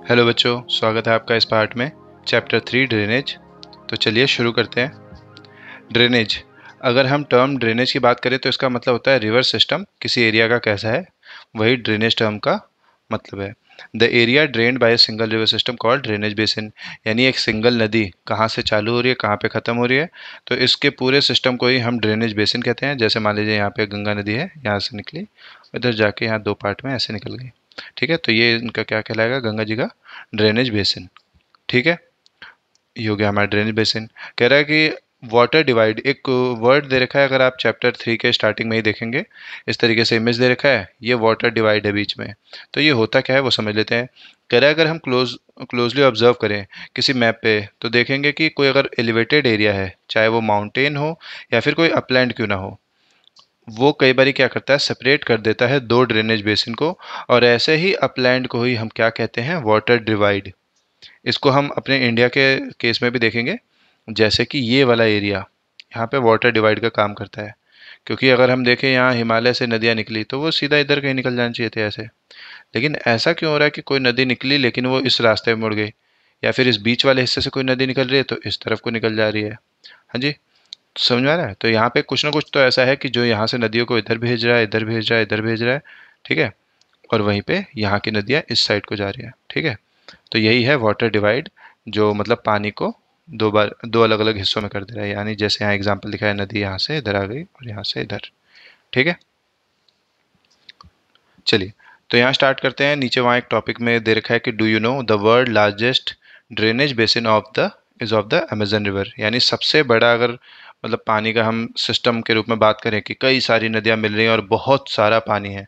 Hello बच्चों, स्वागत है आपका इस पार्ट में चैप्टर 3 ड्रेनेज। तो चलिए शुरू करते हैं। ड्रेनेज, अगर हम टर्म ड्रेनेज की बात करें तो इसका मतलब होता है रिवर सिस्टम किसी एरिया का कैसा है, वही ड्रेनेज टर्म का मतलब है। The area drained by a single river system called drainage basin, यानी एक सिंगल नदी कहाँ से चालू हो रही है, कहाँ पे ख़त्म हो रही है, तो इसके पूरे सिस्टम को ही हम ड्रेनेज बेसिन कहते हैं। जैसे मान लीजिए यहाँ पे गंगा नदी है, यहाँ से निकली, इधर जाके यहाँ दो पार्ट में ऐसे निकल गई। ठीक है, तो ये इनका क्या कहलाएगा, गंगा जी का ड्रेनेज बेसिन। ठीक है, ये हो गया हमारा ड्रेनेज बेसिन। कह रहा है कि वाटर डिवाइड, एक वर्ड दे रखा है, अगर आप चैप्टर 3 के स्टार्टिंग में ही देखेंगे इस तरीके से इमेज दे रखा है, ये वाटर डिवाइड है बीच में। तो ये होता क्या है वो समझ लेते हैं। कह रहा है अगर हम क्लोजली ऑब्जर्व करें किसी मैप पे तो देखेंगे कि कोई अगर एलिवेटेड एरिया है, चाहे वो माउंटेन हो या फिर कोई अपलैंड क्यों ना हो, वो कई बार क्या करता है, सेपरेट कर देता है दो ड्रेनेज बेसिन को। और ऐसे ही अपलैंड को ही हम क्या कहते हैं, वाटर डिवाइड। इसको हम अपने इंडिया के केस में भी देखेंगे। जैसे कि ये वाला एरिया यहाँ पे वाटर डिवाइड का काम करता है, क्योंकि अगर हम देखें यहाँ हिमालय से नदियाँ निकली तो वो सीधा इधर कहीं निकल जानी चाहिए थे ऐसे। लेकिन ऐसा क्यों हो रहा है कि कोई नदी निकली लेकिन वो इस रास्ते में मुड़ गई, या फिर इस बीच वाले हिस्से से कोई नदी निकल रही है तो इस तरफ को निकल जा रही है। हाँ जी, समझ में आ रहा है। तो यहाँ पे कुछ ना कुछ तो ऐसा है कि जो यहाँ से नदियों को इधर भेज रहा है, इधर भेज रहा है, इधर भेज रहा है। ठीक है, और वहीं पे यहाँ की नदियाँ इस साइड को जा रही है। ठीक है, तो यही है वाटर डिवाइड, जो मतलब पानी को दो बार दो अलग अलग हिस्सों में कर दे रहा है। यानी जैसे यहाँ एग्जांपल दिखा है, नदी यहाँ से इधर आ गई और यहाँ से इधर। ठीक है, चलिए तो यहाँ स्टार्ट करते हैं। नीचे वहाँ एक टॉपिक में दे रखा है कि do you know the world largest drainage basin of the is of the Amazon river, यानी सबसे बड़ा अगर मतलब पानी का हम सिस्टम के रूप में बात करें कि कई सारी नदियाँ मिल रही हैं और बहुत सारा पानी है,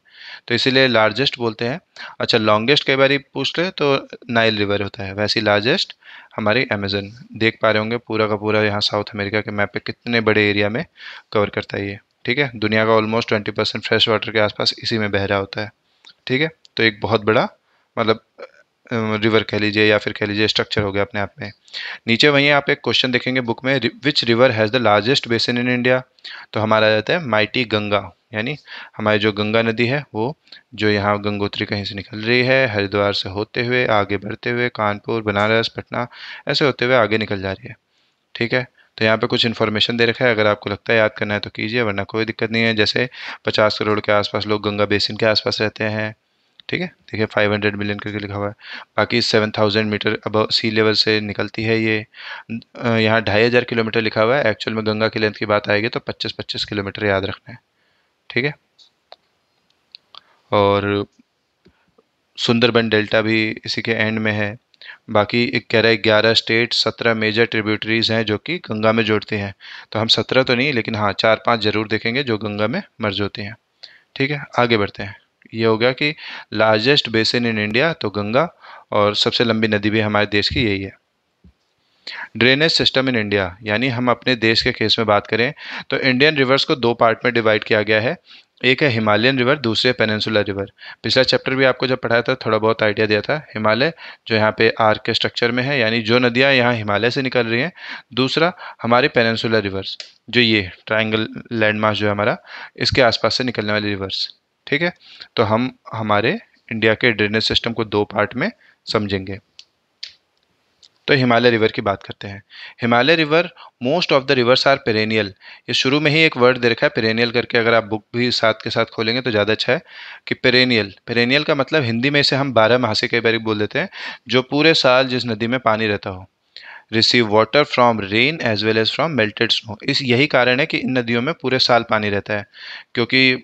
तो इसीलिए लार्जेस्ट बोलते हैं। अच्छा, लॉन्गेस्ट कई बार पूछ ले तो नाइल रिवर होता है, वैसे लार्जेस्ट हमारी अमेजन। देख पा रहे होंगे पूरा का पूरा यहाँ साउथ अमेरिका के मैप पे कितने बड़े एरिया में कवर करता है ये। ठीक है, दुनिया का ऑलमोस्ट 20% फ्रेश वाटर के आसपास इसी में बह रहा होता है। ठीक है, तो एक बहुत बड़ा मतलब रिवर कह लीजिए या फिर कह लीजिए स्ट्रक्चर हो गया अपने आप में। नीचे वहीं आप एक क्वेश्चन देखेंगे बुक में, which river has the largest basin in India, तो हमारा आ जाता है माइटी गंगा। यानी हमारी जो गंगा नदी है वो, जो यहाँ गंगोत्री कहीं से निकल रही है, हरिद्वार से होते हुए आगे बढ़ते हुए कानपुर, बनारस, पटना, ऐसे होते हुए आगे निकल जा रही है। ठीक है, तो यहाँ पे कुछ इन्फॉर्मेशन दे रखा है, अगर आपको लगता है याद करना है तो कीजिए, वरना कोई दिक्कत नहीं है। जैसे 50 करोड़ के आसपास लोग गंगा बेसिन के आसपास रहते हैं। ठीक है, देखिए 500 मिलियन करके लिखा हुआ है। बाकी 7,000 मीटर अब सी लेवल से निकलती है ये। यहाँ 2,500 किलोमीटर लिखा हुआ है, एक्चुअल में गंगा की लेंथ की बात आएगी तो 25-25 किलोमीटर याद रखना है। ठीक है, और सुंदरबन डेल्टा भी इसी के एंड में है। बाकी एक कह रहा है 11 स्टेट 17 मेजर ट्रिब्यूटरीज हैं जो कि गंगा में जुड़ती हैं। तो हम 17 तो नहीं, लेकिन हाँ 4-5 जरूर देखेंगे जो गंगा में मर्ज होती हैं। ठीक है, आगे बढ़ते हैं। ये हो गया कि लार्जेस्ट बेसिन इन इंडिया तो गंगा, और सबसे लंबी नदी भी हमारे देश की यही है। ड्रेनेज सिस्टम इन इंडिया, यानी हम अपने देश के केस में बात करें तो इंडियन रिवर्स को दो पार्ट में डिवाइड किया गया है। एक है हिमालयन रिवर, दूसरे पेनिनसुलर रिवर। पिछला चैप्टर भी आपको जब पढ़ाया था थोड़ा बहुत आइडिया दिया था। हिमालय जो यहाँ पे आर्क के स्ट्रक्चर में है, यानी जो नदियाँ यहाँ हिमालय से निकल रही हैं। दूसरा हमारे पेनिनसुलर रिवर्स, जो ये ट्राइंगल लैंडमास जो है हमारा, इसके आसपास से निकलने वाली रिवर्स। ठीक है, तो हम हमारे इंडिया के ड्रेनेज सिस्टम को दो पार्ट में समझेंगे। तो हिमालय रिवर की बात करते हैं। Himalaya river, most of the rivers are perennial. ये शुरू में ही एक वर्ड दे रखा है पेरेनियल करके, अगर आप बुक भी साथ के साथ खोलेंगे तो ज़्यादा अच्छा है। कि पेरेनियल, पेरेनियल का मतलब हिंदी में इसे हम 12 मासी कई बार बोल देते हैं, जो पूरे साल जिस नदी में पानी रहता हो। Receive water from rain as well as from melted snow, इस यही कारण है कि इन नदियों में पूरे साल पानी रहता है। क्योंकि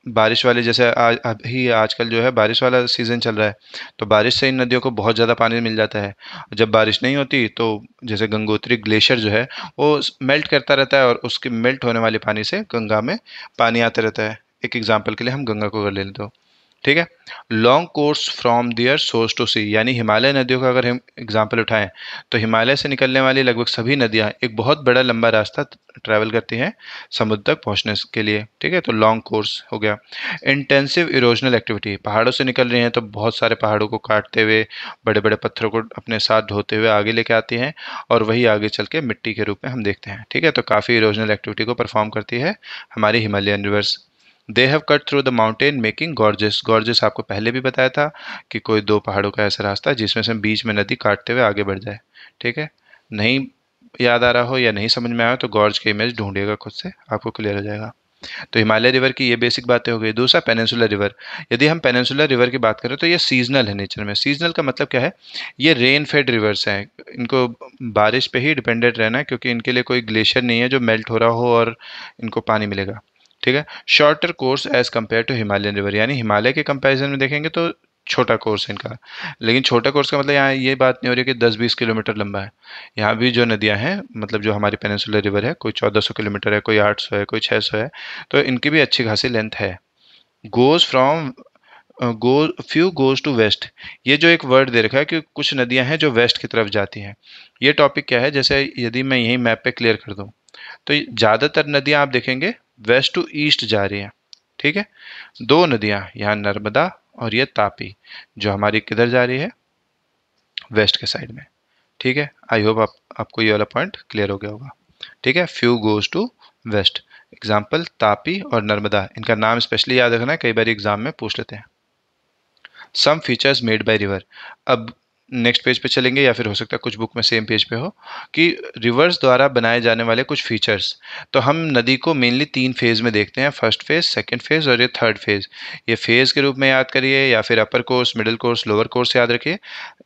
बारिश वाले, जैसे आज अभी आजकल जो है बारिश वाला सीज़न चल रहा है, तो बारिश से इन नदियों को बहुत ज़्यादा पानी मिल जाता है। जब बारिश नहीं होती तो जैसे गंगोत्री ग्लेशियर जो है वो मेल्ट करता रहता है, और उसके मेल्ट होने वाले पानी से गंगा में पानी आता रहता है। एक एग्जांपल के लिए हम गंगा को अगर ले लें तो, ठीक है। Long course from their source to sea, यानी हिमालय नदियों का अगर हम एग्जाम्पल उठाएं तो हिमालय से निकलने वाली लगभग सभी नदियां एक बहुत बड़ा लंबा रास्ता ट्रैवल करती हैं समुद्र तक पहुंचने के लिए। ठीक है, तो लॉन्ग कोर्स हो गया। इंटेंसिव इरोजनल एक्टिविटी, पहाड़ों से निकल रही हैं तो बहुत सारे पहाड़ों को काटते हुए, बड़े बड़े पत्थरों को अपने साथ ढोते हुए आगे लेके आती हैं, और वही आगे चल के मिट्टी के रूप में हम देखते हैं। ठीक है, तो काफ़ी इरोजनल एक्टिविटी को परफॉर्म करती है हमारी Himalayan reverse. They have cut through the mountain making gorges. Gorges आपको पहले भी बताया था कि कोई दो पहाड़ों का ऐसा रास्ता है जिसमें से बीच में नदी काटते हुए आगे बढ़ जाए। ठीक है, नहीं याद आ रहा हो या नहीं समझ में आया तो गॉर्ज की इमेज ढूंढिएगा खुद से, आपको क्लियर हो जाएगा। तो हिमालय रिवर की ये बेसिक बातें हो गई। दूसरा पेनिनसुलर रिवर। यदि हम पेनिनसुलर रिवर की बात करें तो ये सीजनल है नेचर में। सीजनल का मतलब क्या है, ये रेन फेड रिवर्स हैं, इनको बारिश पे ही डिपेंडेंट रहना है क्योंकि इनके लिए कोई ग्लेशियर नहीं है जो मेल्ट हो रहा हो और इनको पानी मिलेगा। ठीक है, shorter course as compare to Himalayan river, यानी हिमालय के कंपैरिजन में देखेंगे तो छोटा कोर्स है इनका। लेकिन छोटा कोर्स का मतलब यहाँ ये बात नहीं हो रही कि 10-20 किलोमीटर लंबा है। यहाँ भी जो नदियाँ हैं, मतलब जो हमारी पेनिनसुलर रिवर है, कोई 1400 किलोमीटर है, कोई 800 है, कोई 600 है, तो इनकी भी अच्छी खासी लेंथ है। Goes from go few goes to west. ये जो एक वर्ड दे रखा है कि कुछ नदियां हैं जो वेस्ट की तरफ जाती हैं, ये टॉपिक क्या है, जैसे यदि मैं यही मैप पे क्लियर कर दूं तो ज़्यादातर नदियां आप देखेंगे वेस्ट टू ईस्ट जा रही हैं। ठीक है, दो नदियां यहाँ नर्मदा और ये तापी जो हमारी किधर जा रही है, वेस्ट के साइड में। ठीक है, आई होप आपको ये वाला पॉइंट क्लियर हो गया होगा। ठीक है, few goes to west. Example Tapi और नर्मदा, इनका नाम स्पेशली याद रखना है, कई बार एग्जाम में पूछ लेते हैं। Some features made by river. अब नेक्स्ट पेज पे चलेंगे या फिर हो सकता है कुछ बुक में सेम पेज पे हो कि रिवर्स द्वारा बनाए जाने वाले कुछ फीचर्स। तो हम नदी को मेनली 3 फेज में देखते हैं, फर्स्ट फेज, सेकंड फेज और ये थर्ड फेज। ये फेज के रूप में याद करिए या फिर upper course, middle course, lower course याद रखिए।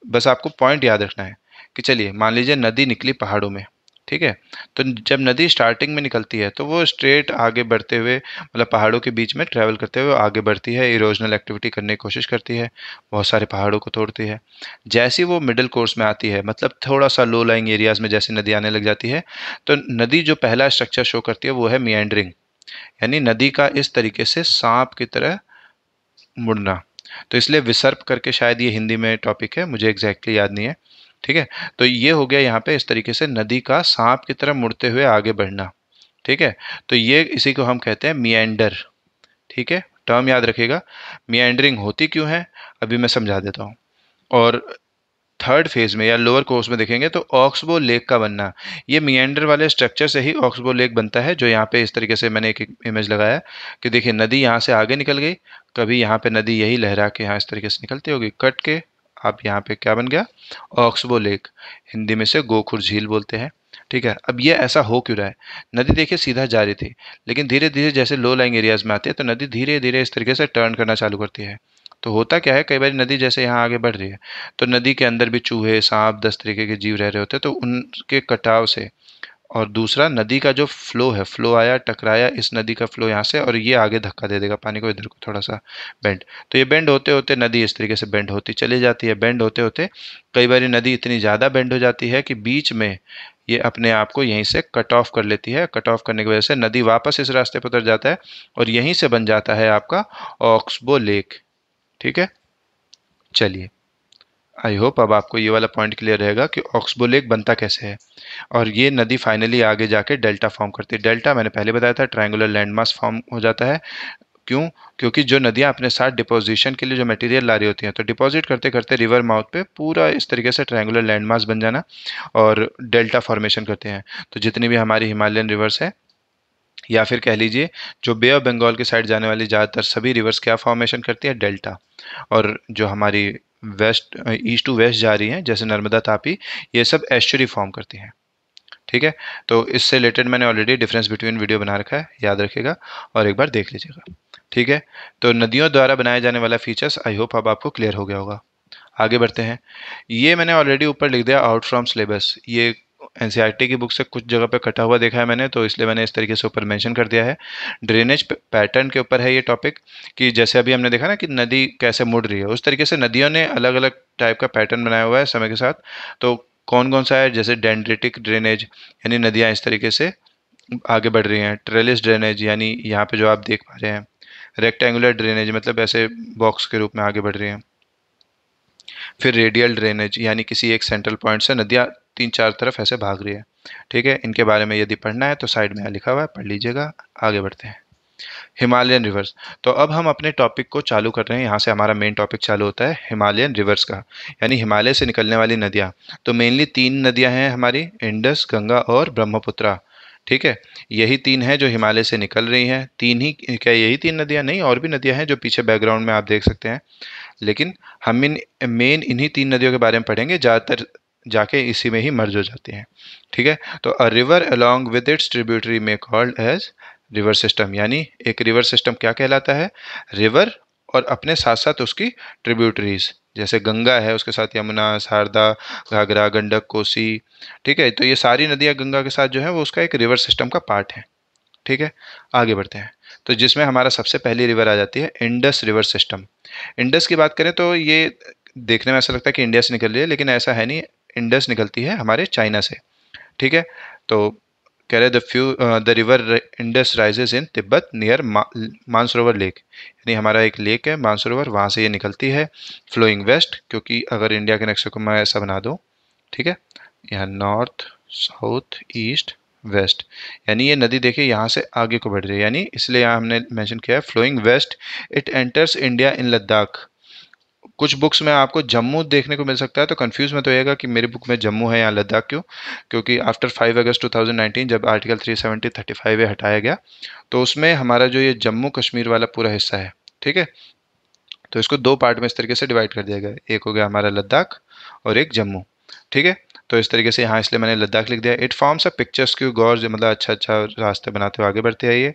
बस आपको पॉइंट याद रखना है कि चलिए मान लीजिए नदी निकली पहाड़ों में। ठीक है, तो जब नदी स्टार्टिंग में निकलती है तो वो स्ट्रेट आगे बढ़ते हुए, मतलब पहाड़ों के बीच में ट्रैवल करते हुए आगे बढ़ती है, इरोजनल एक्टिविटी करने की कोशिश करती है, बहुत सारे पहाड़ों को तोड़ती है। जैसी वो मिडिल कोर्स में आती है, मतलब थोड़ा सा लो लाइंग एरियाज में जैसे नदी आने लग जाती है, तो नदी जो पहला स्ट्रक्चर शो करती है वो है मियांड्रिंग, यानी नदी का इस तरीके से सांप की तरह मुड़ना। तो इसलिए विसर्प करके शायद ये हिंदी में टॉपिक है, मुझे एग्जैक्टली याद नहीं है। ठीक है, तो ये हो गया यहाँ पे इस तरीके से नदी का सांप की तरह मुड़ते हुए आगे बढ़ना। ठीक है, तो ये इसी को हम कहते हैं मिएंडर। ठीक है, टर्म याद रखिएगा। मिएंडरिंग होती क्यों है अभी मैं समझा देता हूँ। और थर्ड फेज में या लोअर कोर्स में देखेंगे तो ऑक्सबो लेक का बनना, ये मिएंडर वाले स्ट्रक्चर से ही ऑक्सबो लेक बनता है, जो यहाँ पे इस तरीके से मैंने एक इमेज लगाया कि देखिए नदी यहाँ से आगे निकल गई, कभी यहाँ पे नदी यही लहरा के यहाँ इस तरीके से निकलती होगी, कट के अब यहाँ पे क्या बन गया, ऑक्सबो लेक, हिंदी में से गोखुर झील बोलते हैं। ठीक है, अब ये ऐसा हो क्यों रहा है, नदी देखिए सीधा जा रही थी, लेकिन धीरे धीरे जैसे लो लाइंग एरियाज में आती है तो नदी धीरे धीरे इस तरीके से टर्न करना चालू करती है। तो होता क्या है, कई बार नदी जैसे यहाँ आगे बढ़ रही है तो नदी के अंदर भी चूहे, सांप, 10 तरीके के जीव रह रहे होते हैं, तो उनके कटाव से, और दूसरा नदी का जो फ्लो है, फ्लो आया टकराया इस नदी का फ्लो यहाँ से और ये आगे धक्का दे देगा पानी को, इधर को थोड़ा सा बेंड, तो ये बेंड होते होते नदी इस तरीके से बेंड होती चली जाती है। बेंड होते होते कई बार नदी इतनी ज़्यादा बेंड हो जाती है कि बीच में ये अपने आप को यहीं से कट ऑफ कर लेती है। कट ऑफ करने की वजह से नदी वापस इस रास्ते पर उतर जाता है और यहीं से बन जाता है आपका ऑक्सबो लेक। ठीक है, चलिए आई होप अब आपको ये वाला पॉइंट क्लियर रहेगा कि ऑक्सबो लेक बनता कैसे है। और ये नदी फाइनली आगे जाके डेल्टा फॉर्म करती है। डेल्टा मैंने पहले बताया था, ट्रायंगुलर लैंडमास फॉर्म हो जाता है। क्यों, क्योंकि जो नदियाँ अपने साथ डिपोजिशन के लिए जो मटेरियल ला रही होती हैं, तो डिपॉजिट करते करते रिवर माउथ पे पूरा इस तरीके से ट्रायंगुलर लैंडमास बन जाना और डेल्टा फॉर्मेशन करते हैं। तो जितनी भी हमारी हिमालयन रिवर्स है या फिर कह लीजिए जो बे ऑफ बंगाल की साइड जाने वाली ज़्यादातर सभी रिवर्स क्या फॉर्मेशन करती है, डेल्टा। और जो हमारी वेस्ट ईस्ट टू वेस्ट जा रही हैं जैसे नर्मदा, तापी, ये सब एस्चुरी फॉर्म करती हैं। ठीक है, तो इससे रिलेटेड मैंने ऑलरेडी डिफरेंस बिटवीन वीडियो बना रखा है, याद रखिएगा और एक बार देख लीजिएगा। ठीक है, तो नदियों द्वारा बनाए जाने वाला फीचर्स आई होप अब आपको क्लियर हो गया होगा। आगे बढ़ते हैं। ये मैंने ऑलरेडी ऊपर लिख दिया आउट फ्रॉम सिलेबस, ये एनसीईआरटी की बुक से कुछ जगह पे कटा हुआ देखा है मैंने, तो इसलिए मैंने इस तरीके से ऊपर मेंशन कर दिया है। ड्रेनेज पैटर्न के ऊपर है ये टॉपिक, कि जैसे अभी हमने देखा ना कि नदी कैसे मुड़ रही है, उस तरीके से नदियों ने अलग अलग टाइप का पैटर्न बनाया हुआ है समय के साथ। तो कौन कौन सा है, जैसे डेंड्रिटिक ड्रेनेज, यानी नदियाँ इस तरीके से आगे बढ़ रही हैं। ट्रेलिस ड्रेनेज, यानी यहाँ पे जो आप देख पा रहे हैं। रेक्टेंगुलर ड्रेनेज, मतलब ऐसे बॉक्स के रूप में आगे बढ़ रही हैं। फिर रेडियल ड्रेनेज, यानी किसी एक सेंट्रल पॉइंट से नदियाँ 3-4 तरफ ऐसे भाग रही है। ठीक है, इनके बारे में यदि पढ़ना है तो साइड में यहाँ लिखा हुआ है, पढ़ लीजिएगा। आगे बढ़ते हैं। Himalayan reverse. तो अब हम अपने टॉपिक को चालू कर रहे हैं, यहाँ से हमारा मेन टॉपिक चालू होता है हिमालयन रिवर्स का, यानी हिमालय से निकलने वाली नदियाँ। तो मेनली 3 नदियाँ हैं हमारी, इंडस, गंगा और ब्रह्मपुत्रा। ठीक है, यही तीन हैं जो हिमालय से निकल रही हैं। तीन ही क्या, यही तीन नदियाँ नहीं, और भी नदियाँ हैं जो पीछे बैकग्राउंड में आप देख सकते हैं, लेकिन हम इन्हीं तीन नदियों के बारे में पढ़ेंगे, ज़्यादातर जाके इसी में ही मर्ज हो जाती हैं। ठीक है, तो a river along with its tributary में कॉल्ड एज रिवर सिस्टम, यानी एक रिवर सिस्टम क्या कहलाता है? रिवर, और अपने साथ साथ उसकी ट्रिब्यूटरीज, जैसे गंगा है उसके साथ यमुना, शारदा, घाघरा, गंडक, कोसी। ठीक है, तो ये सारी नदियाँ गंगा के साथ जो है वो उसका एक रिवर सिस्टम का पार्ट है। ठीक है, आगे बढ़ते हैं। तो जिसमें हमारा सबसे पहली रिवर आ जाती है इंडस रिवर सिस्टम। इंडस की बात करें तो ये देखने में ऐसा लगता है कि इंडिया से निकल रही है, लेकिन ऐसा है नहीं। इंडस निकलती है हमारे चाइना से। ठीक है, तो कह रहे the river Indus rises in Tibet near Mansarovar lake, यानी हमारा एक लेक है मानसरोवर, वहाँ से ये निकलती है फ्लोइंग वेस्ट, क्योंकि अगर इंडिया के नक्शे को मैं ऐसा बना दूँ, ठीक है, यहाँ नॉर्थ, साउथ, ईस्ट, वेस्ट, यानी ये नदी देखिए यहाँ से आगे को बढ़ रही है, यानी इसलिए यहाँ हमने मेंशन किया है flowing west. It enters India in Ladakh. कुछ बुक्स में आपको जम्मू देखने को मिल सकता है, तो कंफ्यूज मत होइएगा कि मेरी बुक में जम्मू है या लद्दाख क्यों, क्योंकि आफ्टर 5 अगस्त 2019 जब आर्टिकल 370-35 हटाया गया, तो उसमें हमारा जो ये जम्मू कश्मीर वाला पूरा हिस्सा है, ठीक है, तो इसको दो पार्ट में इस तरीके से डिवाइड कर दिया गया है। एक हो गया हमारा लद्दाख और एक जम्मू। ठीक है, तो इस तरीके से यहाँ इसलिए मैंने लद्दाख लिख दिया। It forms a pictures Q gorge, मतलब अच्छा अच्छा रास्ते बनाते हुए आगे बढ़ते हैं ये।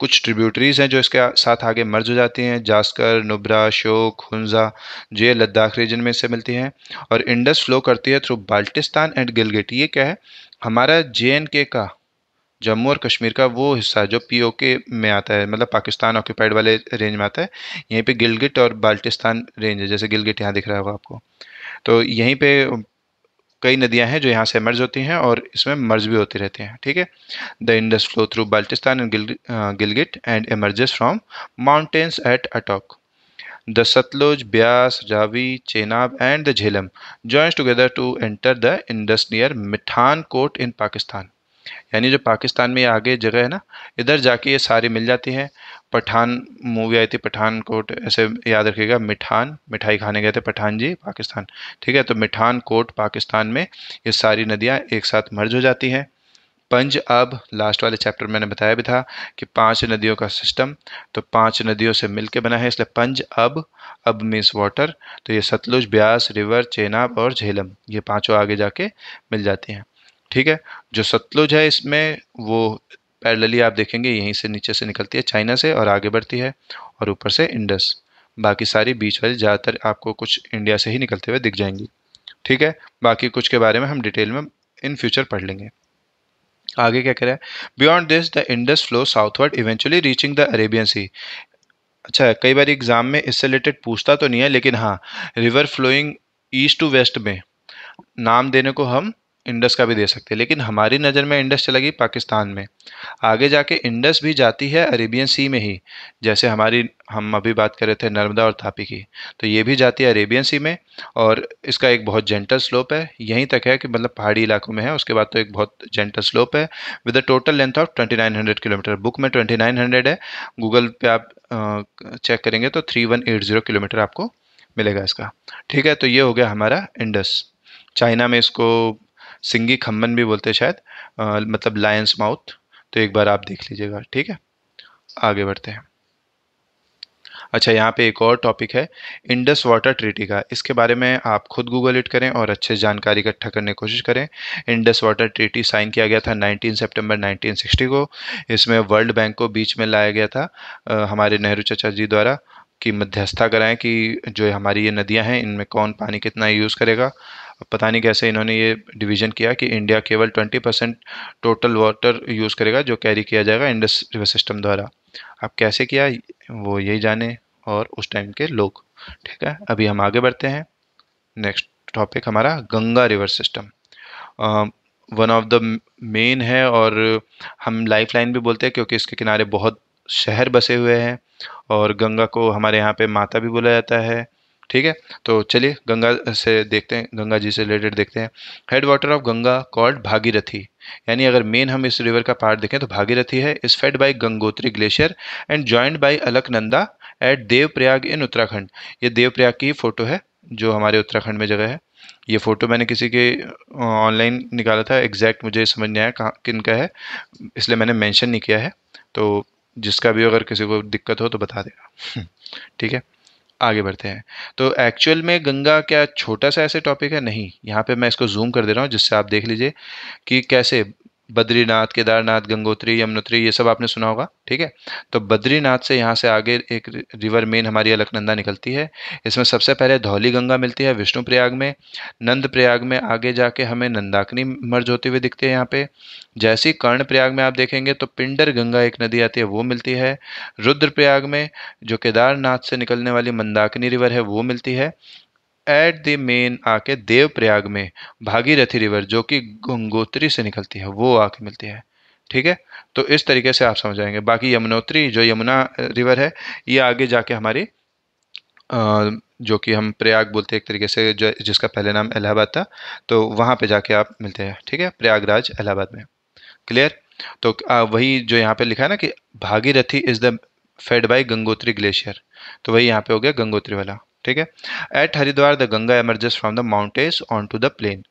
कुछ ट्रिब्यूटरीज हैं जो इसके साथ आगे मर्ज हो जाती हैं, जास्कर, नुब्रा, श्योक, हुंजा, जो ये लद्दाख रीजन में इससे मिलती हैं। और इंडस फ्लो करती है थ्रू बाल्टिस्तान एंड गिलगिट। ये क्या है? हमारा JNK का, जम्मू और कश्मीर का वो हिस्सा जो POK में आता है, मतलब पाकिस्तान ऑक्यूपाइड वाले रेंज में आता है। यहीं पे गिलगिट और बाल्टिस्तान रेंज है, जैसे गिलगिट यहाँ दिख रहा होगा आपको। तो यहीं पे कई नदियां हैं जो यहाँ से मर्ज होती हैं और इसमें मर्ज भी होती रहती हैं। ठीक है, the Indus flow through Baltistan and Gilgit and emerges from mountains at Attock. The Sutlej, Beas, Ravi, Chenab and the Jhelum joins together to enter the Indus near Mithan Kot in Pakistan. यानी जो पाकिस्तान में ये आगे जगह है ना, इधर जाके ये सारी मिल जाती हैं। पठान मूवी आई थी, पठान कोट, ऐसे याद रखिएगा, मिठान, मिठाई खाने गए थे पठान जी पाकिस्तान। ठीक है, तो मिठान कोट पाकिस्तान में ये सारी नदियाँ एक साथ मर्ज हो जाती हैं। पंज अब, लास्ट वाले चैप्टर में मैंने बताया भी था कि 5 नदियों का सिस्टम, तो 5 नदियों से मिलके बना है, इसलिए पंज अब मीन्स वाटर। तो ये सतलुज, ब्यास, रिवर, चेनाब और झेलम, ये पांचों आगे जाके मिल जाती हैं। ठीक है, जो सतलुज है इसमें वो पैरेलली आप देखेंगे यहीं से नीचे से निकलती है चाइना से और आगे बढ़ती है, और ऊपर से इंडस। बाकी सारी बीच वाली ज़्यादातर आपको कुछ इंडिया से ही निकलते हुए दिख जाएंगी। ठीक है, बाकी कुछ के बारे में हम डिटेल में इन फ्यूचर पढ़ लेंगे। आगे क्या कह रहा है? Beyond this the Indus flow southward eventually reaching the Arabian sea. अच्छा, कई बार एग्जाम में इससे रिलेटेड पूछता तो नहीं है, लेकिन हाँ, river flowing east to west में नाम देने को हम इंडस का भी दे सकते हैं, लेकिन हमारी नज़र में इंडस चला गई पाकिस्तान में। आगे जाके इंडस भी जाती है अरेबियन सी में ही, जैसे हम अभी बात कर रहे थे नर्मदा और तापी की, तो ये भी जाती है अरेबियन सी में। और इसका एक बहुत जेंटल स्लोप है, यहीं तक है कि मतलब पहाड़ी इलाकों में है, उसके बाद तो एक बहुत जेंटल स्लोप है, with a total length of 2900 kilometre. Book में 2900 है, गूगल पे आप चेक करेंगे तो 3180 किलोमीटर आपको मिलेगा इसका। ठीक है, तो ये हो गया हमारा इंडस। चाइना में इसको सिंगी खम्मन भी बोलते हैं शायद, मतलब लायंस माउथ। तो एक बार आप देख लीजिएगा। ठीक है, आगे बढ़ते हैं। अच्छा, यहाँ पे एक और टॉपिक है इंडस वाटर ट्रीटी का। इसके बारे में आप खुद गूगल इट करें और अच्छे जानकारी इकट्ठा करने की कोशिश करें। इंडस वाटर ट्रीटी साइन किया गया था 19 सितंबर 1960 को। इसमें वर्ल्ड बैंक को बीच में लाया गया था हमारे नेहरू चाचा जी द्वारा, कि मध्यस्थता कराएं कि जो हमारी ये नदियाँ हैं इनमें कौन पानी कितना यूज़ करेगा। पता नहीं कैसे इन्होंने ये डिवीज़न किया कि इंडिया केवल 20% टोटल वाटर यूज़ करेगा जो कैरी किया जाएगा इंडस रिवर सिस्टम द्वारा। अब कैसे किया वो यही जाने और उस टाइम के लोग। ठीक है, अभी हम आगे बढ़ते हैं। नेक्स्ट टॉपिक हमारा Ganga river system. One of the main है, और हम लाइफ लाइन भी बोलते हैं क्योंकि इसके किनारे बहुत शहर बसे हुए हैं, और गंगा को हमारे यहाँ पे माता भी बोला जाता है। ठीक है, तो चलिए गंगा से देखते हैं, गंगा जी से रिलेटेड देखते हैं। Head water of Ganga called Bhagirathi, यानी अगर मेन हम इस रिवर का पार्ट देखें तो भागीरथी है, is fed by Gangotri glacier and joined by Alaknanda at Devprayag in Uttarakhand. ये देवप्रयाग की फोटो है जो हमारे उत्तराखंड में जगह है। ये फ़ोटो मैंने किसी के ऑनलाइन निकाला था, एग्जैक्ट मुझे समझ नहीं आया कहाँ किन का है, इसलिए मैंने मेंशन नहीं किया है। तो जिसका भी अगर किसी को दिक्कत हो तो बता देगा। ठीक है, आगे बढ़ते हैं। तो एक्चुअल में गंगा क्या छोटा सा ऐसे टॉपिक है? नहीं, यहाँ पे मैं इसको जूम कर दे रहा हूँ जिससे आप देख लीजिए कि कैसे बद्रीनाथ, केदारनाथ, गंगोत्री, यमुनोत्री ये सब आपने सुना होगा। ठीक है, तो बद्रीनाथ से यहाँ से आगे एक रिवर मेन हमारी अलकनंदा निकलती है। इसमें सबसे पहले धौली गंगा मिलती है विष्णु प्रयाग में। नंद प्रयाग में आगे जाके हमें नंदाकिनी मर्ज होते हुए दिखते हैं यहाँ पे। जैसी कर्ण प्रयाग में आप देखेंगे तो पिंडर गंगा एक नदी आती है, वो मिलती है। रुद्र प्रयाग में जो केदारनाथ से निकलने वाली मंदाकिनी रिवर है वो मिलती है। एट द मेन आके देव प्रयाग में भागीरथी रिवर जो कि गंगोत्री से निकलती है वो आके मिलती है। ठीक है, तो इस तरीके से आप समझ जाएंगे। बाकी यमुनोत्री जो यमुना रिवर है, ये आगे जाके हमारी जो कि हम प्रयाग बोलते हैं एक तरीके से, जो जिसका पहले नाम इलाहाबाद था, तो वहाँ पे जाके आप मिलते हैं। ठीक है, प्रयागराज इलाहाबाद में। क्लियर? तो वही जो यहाँ पे लिखा है ना कि Bhagirathi is the Fed by Gangotri glacier, तो वही यहाँ पे हो गया गंगोत्री वाला। ठीक है, at Haridwar the Ganga emerges from the mountains on to the plain.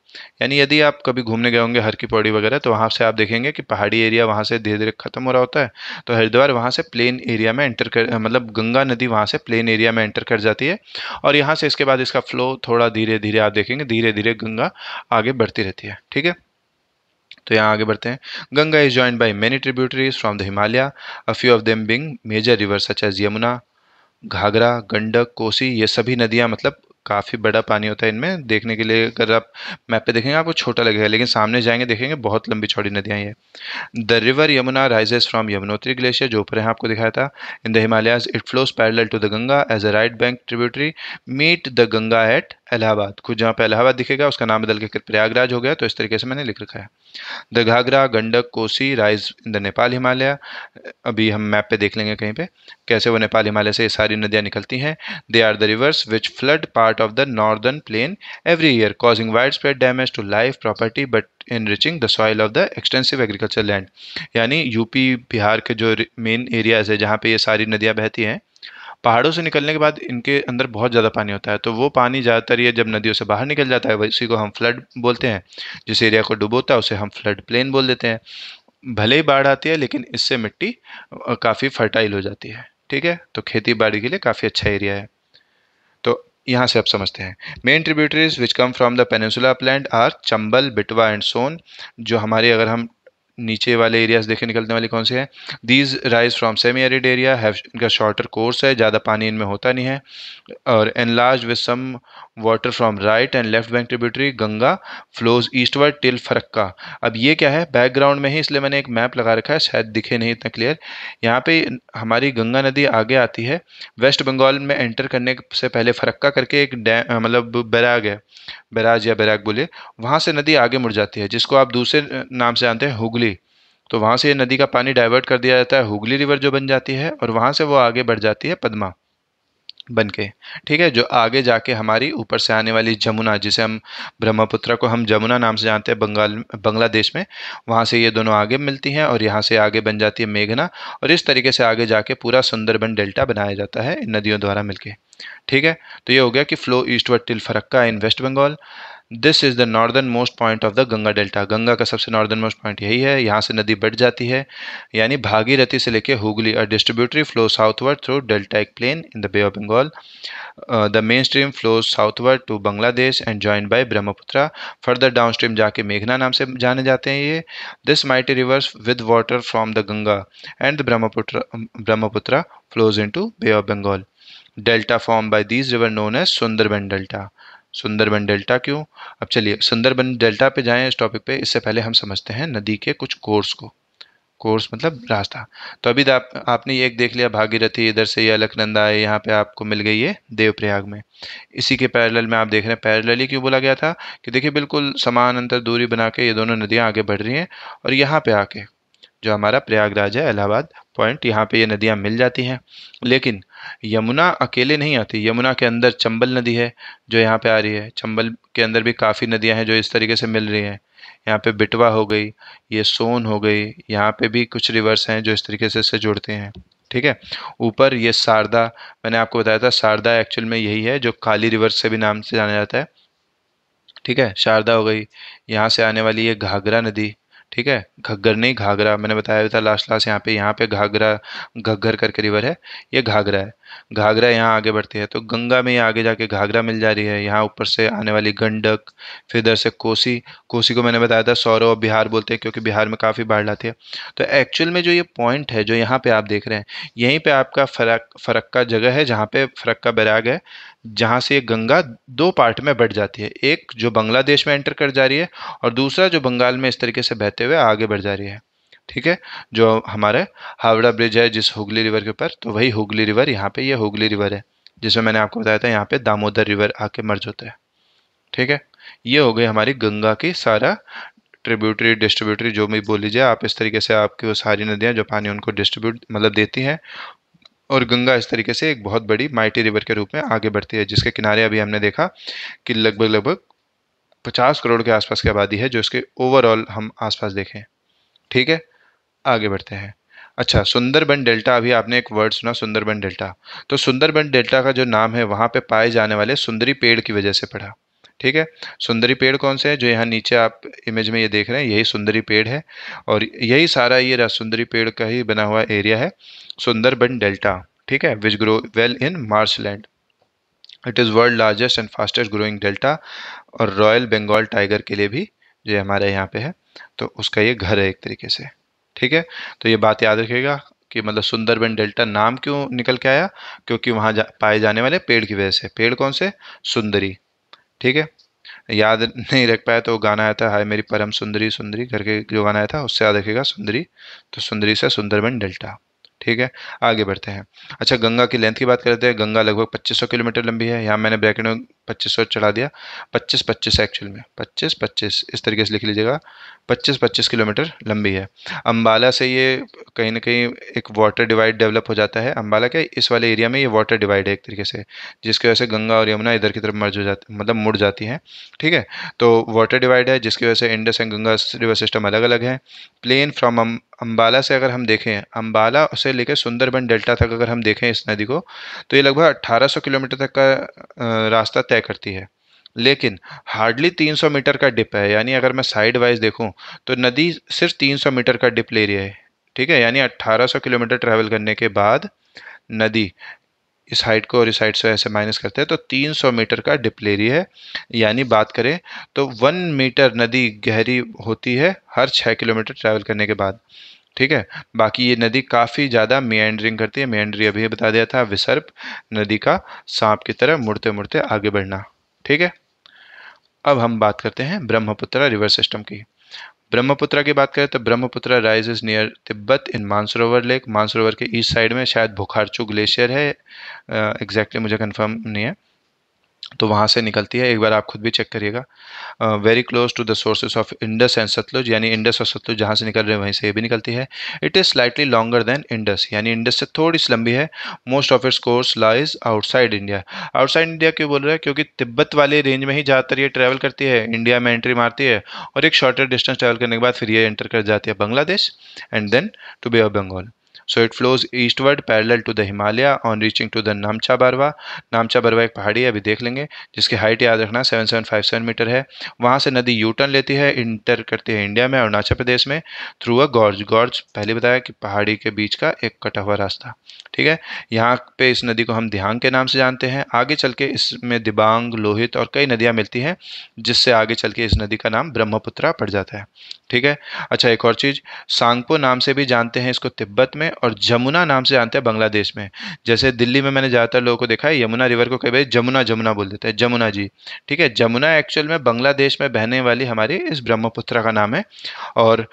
यानी यदि आप कभी घूमने गए होंगे हर की पौड़ी वगैरह, तो वहाँ से आप देखेंगे कि पहाड़ी एरिया वहाँ से धीरे धीरे खत्म हो रहा होता है। तो हरिद्वार वहाँ से प्लेन एरिया में एंटर कर, मतलब गंगा नदी वहाँ से प्लेन एरिया में एंटर कर जाती है। और यहाँ से इसके बाद इसका फ्लो थोड़ा धीरे धीरे आप देखेंगे, धीरे धीरे गंगा आगे बढ़ती रहती है। ठीक है, तो यहाँ आगे बढ़ते हैं। Ganga is joined by many tributaries from the Himalaya, a few of them being major river such as Yamuna, Ghaghara, Gandak, Kosi. ये सभी नदियाँ मतलब काफ़ी बड़ा पानी होता है इनमें। देखने के लिए अगर आप मैप पे देखेंगे आपको छोटा लगेगा, लेकिन सामने जाएंगे देखेंगे बहुत लंबी चौड़ी नदियाँ ये। The river Yamuna rises from Yamunotri glacier, जो ऊपर है आपको दिखाया था। In the Himalayas it flows parallel to the Ganga as a right bank tributary meet the Ganga at Allahabad. खुद जहाँ पे इलाहाबाद दिखेगा उसका नाम बदल के प्रयागराज हो गया, तो इस तरीके से मैंने लिख रखा है। The Ghaghara, Gandak, Kosi rise in the Nepal Himalaya. अभी हम मैप पे देख लेंगे कहीं पे कैसे वो नेपाल हिमालय से ये सारी नदियाँ निकलती हैं। They are the rivers which flood part of the northern plain every year causing wide spread damage to life property but enriching the soil of the extensive agricultural land। यानी यूपी बिहार के जो मेन एरियाज है जहाँ पे ये सारी नदियाँ बहती हैं, पहाड़ों से निकलने के बाद इनके अंदर बहुत ज़्यादा पानी होता है। तो वो पानी ज़्यादातर ये जब नदियों से बाहर निकल जाता है उसी को हम फ्लड बोलते हैं। जिस एरिया को डुबोता है उसे हम फ्लड प्लेन बोल देते हैं। भले ही बाढ़ आती है लेकिन इससे मिट्टी काफ़ी फर्टाइल हो जाती है। ठीक है, तो खेती बाड़ी के लिए काफ़ी अच्छा एरिया है। तो यहाँ से आप समझते हैं main tributaries which come from the peninsula upland are Chambal, Betwa and Son. जो हमारे अगर हम नीचे वाले एरियाज देखे निकलने वाली कौन से हैं, these rise from semi arid area have, इनका शॉर्टर कोर्स है, ज़्यादा पानी इनमें होता नहीं है। और enlarge with some water from right and left bank tributary Ganga flows eastward till Farakka. अब ये क्या है बैकग्राउंड में ही, इसलिए मैंने एक मैप लगा रखा है, शायद दिखे नहीं इतना क्लियर। यहाँ पे हमारी गंगा नदी आगे आती है, वेस्ट बंगाल में एंटर करने से पहले फरक्का करके एक डैम मतलब बैराग है, बैराज या बैराग बोले, वहाँ से नदी आगे मुड़ जाती है जिसको आप दूसरे नाम से जानते हैं हुगली। तो वहाँ से ये नदी का पानी डाइवर्ट कर दिया जाता है, हुगली रिवर जो बन जाती है, और वहाँ से वो आगे बढ़ जाती है पद्मा बन के। ठीक है, जो आगे जाके हमारी ऊपर से आने वाली जमुना, जिसे हम ब्रह्मपुत्र को हम जमुना नाम से जानते हैं बांग्लादेश में, वहाँ से ये दोनों आगे मिलती हैं और यहाँ से आगे बन जाती है मेघना। और इस तरीके से आगे जाके पूरा सुंदरबन डेल्टा बनाया जाता है इन नदियों द्वारा मिलके। ठीक है, तो ये हो गया कि flow eastward till Farakka in West Bengal. This is the northern most point of the Ganga delta. Ganga का सबसे नॉर्दर्न मोस्ट पॉइंट यही है, यहाँ से नदी बढ़ जाती है, यानी भागीरथी से लेके हुगली। अ distributary flow southward through deltaic plane in the bay of Bengal. The main stream flows southward to Bangladesh and joined bye Brahmaputra. Further down stream जाके मेघना नाम से जाने जाते हैं ये। This mighty reverse with water from the Ganga and the Brahmaputra flows in to Bay of Bengal. Delta form by these river known as Sundarban delta. Sundarban delta क्यों? अब चलिए सुंदरबन डेल्टा पे जाएं इस टॉपिक पे, इससे पहले हम समझते हैं नदी के कुछ कोर्स को। कोर्स मतलब रास्ता। तो अभी आपने ये एक देख लिया भागीरथी, इधर से ये अलकनंदा है, यहाँ पे आपको मिल गई है देवप्रयाग में। इसी के पैरेलल में आप देख रहे हैं, पैरेलली क्यों बोला गया था कि देखिए बिल्कुल समान अंतर दूरी बना के ये दोनों नदियाँ आगे बढ़ रही हैं, और यहाँ पे आके जो हमारा प्रयागराज है इलाहाबाद पॉइंट, यहाँ पे ये नदियाँ मिल जाती हैं। लेकिन यमुना अकेले नहीं आती, यमुना के अंदर चंबल नदी है जो यहाँ पे आ रही है। चंबल के अंदर भी काफ़ी नदियाँ हैं जो इस तरीके से मिल रही हैं। यहाँ पे बिटवा हो गई, ये सोन हो गई, यहाँ पे भी कुछ रिवर्स हैं जो इस तरीके से इससे जुड़ते हैं। ठीक है। ऊपर ये शारदा, मैंने आपको बताया था शारदा एक्चुअल में यही है जो काली रिवर से भी नाम से जाना जाता है। ठीक है, शारदा हो गई। यहाँ से आने वाली ये घाघरा नदी। ठीक है, घग्गर नहीं घाघरा, मैंने बताया था लास्ट क्लास, यहाँ पे घाघरा, घग्गर करके रिवर है, ये घाघरा है। घाघरा यहाँ आगे बढ़ती है तो गंगा में ये आगे जाके घाघरा मिल जा रही है। यहाँ ऊपर से आने वाली गंडक, फिर इधर से कोसी। कोसी को मैंने बताया था सौरव बिहार बोलते हैं क्योंकि बिहार में काफ़ी बाढ़ लाती है। तो एक्चुअल में जो ये पॉइंट है जो यहाँ पे आप देख रहे हैं, यहीं पे आपका फरक्का जगह है जहाँ पे फरक्का बैराग है, जहाँ से ये गंगा दो पार्ट में बढ़ जाती है। एक जो बांग्लादेश में एंटर कर जा रही है और दूसरा जो बंगाल में इस तरीके से बहते हुए आगे बढ़ जा रही है। ठीक है, जो हमारे हावड़ा ब्रिज है जिस हुगली रिवर के ऊपर, तो वही हुगली रिवर यहाँ पे ये हुगली रिवर है जिसमें मैंने आपको बताया था यहाँ पे दामोदर रिवर आके मर्ज होता है। ठीक है, ये हो गई हमारी गंगा की सारा ट्रिब्यूटरी डिस्ट्रीब्यूटरी जो भी बोल लीजिए आप, इस तरीके से आपकी वो सारी नदियाँ जो पानी उनको डिस्ट्रीब्यूट मतलब देती हैं। और गंगा इस तरीके से एक बहुत बड़ी माइटी रिवर के रूप में आगे बढ़ती है जिसके किनारे अभी हमने देखा कि लगभग लगभग 50 करोड़ के आसपास की आबादी है जो इसके ओवरऑल हम आसपास देखें। ठीक है, आगे बढ़ते हैं। अच्छा, सुंदरबन डेल्टा, अभी आपने एक वर्ड सुना सुंदरबन डेल्टा, तो सुंदरबन डेल्टा का जो नाम है वहाँ पे पाए जाने वाले सुंदरी पेड़ की वजह से पड़ा। ठीक है, सुंदरी पेड़ कौन से हैं? जो यहाँ नीचे आप इमेज में ये देख रहे हैं यही सुंदरी पेड़ है, और यही सारा ये सुंदरी पेड़ का ही बना हुआ एरिया है सुंदरबन डेल्टा। ठीक है, which grow well in marshland. It is world largest and fastest growing delta, और रॉयल बंगाल टाइगर के लिए भी जो हमारे यहाँ पे है, तो उसका ये घर है एक तरीके से। ठीक है, तो ये बात याद रखिएगा कि मतलब सुंदरबन डेल्टा नाम क्यों निकल के आया, क्योंकि वहाँ पाए जाने वाले पेड़ की वजह से। पेड़ कौन से? सुंदरी। ठीक है, याद नहीं रख पाया तो गाना आया था हाय मेरी परम सुंदरी सुंदरी करके, जो गाना आया था उससे याद रखिएगा सुंदरी। तो सुंदरी से सुंदरबन डेल्टा। ठीक है, आगे बढ़ते हैं। अच्छा, गंगा की लेंथ की बात करते हैं। गंगा लगभग 2500 किलोमीटर लंबी है। यहाँ मैंने ब्रैकेट में 2500 चढ़ा दिया, 25-25 एक्चुअल में 25-25 इस तरीके से लिख लीजिएगा। 25-25 किलोमीटर लंबी है। अम्बाला से ये कहीं ना कहीं एक वाटर डिवाइड डेवलप हो जाता है। अम्बाला के इस वाले एरिया में ये वाटर डिवाइड है एक तरीके से, जिसकी वजह से गंगा और यमुना इधर की तरफ मर्ज हो जाती मतलब मुड़ जाती हैं। ठीक है, तो वाटर डिवाइड है जिसकी वजह से Indus and Ganga river system अलग अलग है। प्लेन फ्रॉम अम्बाला से अगर हम देखें, अम्बाला से लेकर सुंदरबन डेल्टा तक अगर हम देखें इस नदी को, तो ये लगभग 1800 किलोमीटर तक का रास्ता तय करती है। लेकिन हार्डली 300 मीटर का डिप है, यानी अगर मैं साइड वाइज देखूं तो नदी सिर्फ 300 मीटर का डिप ले रही है। ठीक है, यानी 1800 किलोमीटर ट्रैवल करने के बाद नदी इस हाइट को और इस हाइट से ऐसे माइनस करते हैं तो 300 मीटर का डिप ले रही है। यानी बात करें तो 1 मीटर नदी गहरी होती है हर 6 किलोमीटर ट्रैवल करने के बाद। ठीक है, बाकी ये नदी काफ़ी ज़्यादा मियांडरिंग करती है। मियांडरी अभी बता दिया था, विसर्प, नदी का सांप की तरह मुड़ते मुड़ते आगे बढ़ना। ठीक है, अब हम बात करते हैं ब्रह्मपुत्र रिवर सिस्टम की। ब्रह्मपुत्र की बात करें तो ब्रह्मपुत्र राइजेज नियर तिब्बत इन मानसरोवर लेक। मानसरोवर के ईस्ट साइड में शायद बुखारचू ग्लेशियर है, एग्जैक्टली मुझे कंफर्म नहीं है, तो वहाँ से निकलती है। एक बार आप खुद भी चेक करिएगा। Very close to the sources of Indus and Sutlej, यानी इंडस और सतलुज जहाँ से निकल रहे हैं वहीं से ये भी निकलती है। It is slightly longer than Indus, यानी इंडस से थोड़ी सी लंबी है। Most of its course lies outside India. Outside India क्यों बोल रहा है? क्योंकि तिब्बत वाले रेंज में ही ज़्यादातर ये ट्रैवल करती है, इंडिया में एंट्री मारती है और एक शॉर्टर डिस्टेंस ट्रैवल करने के बाद फिर ये एंटर कर जाती है Bangladesh and then to Bay of Bengal. So it flows eastward parallel to the Himalaya on reaching to the Namcha Barwa। नामचा Barwa एक पहाड़ी है, अभी देख लेंगे, जिसकी हाइट याद रखना 7757 मीटर है। वहाँ से नदी यू टर्न लेती है, इंटर करती है इंडिया में अरुणाचल प्रदेश में थ्रू अ गॉर्ज। गॉर्ज पहले बताया कि पहाड़ी के बीच का एक कटा हुआ रास्ता। ठीक है, यहाँ पे इस नदी को हम दिहांग के नाम से जानते हैं। आगे चल के इसमें दिबांग, लोहित और कई नदियाँ मिलती हैं, जिससे आगे चल के इस नदी का नाम ब्रह्मपुत्रा पड़ जाता है। ठीक है, अच्छा एक और चीज़, सांगपो नाम से भी जानते हैं इसको तिब्बत में, और जमुना नाम से जानते हैं बांग्लादेश में। जैसे दिल्ली में मैंने ज़्यादातर लोगों को देखा है यमुना रिवर को कई बार जमुना जमुना बोल देते हैं, जमुना जी। ठीक है, जमुना एक्चुअल में बांग्लादेश में बहने वाली हमारी इस ब्रह्मपुत्र का नाम है, और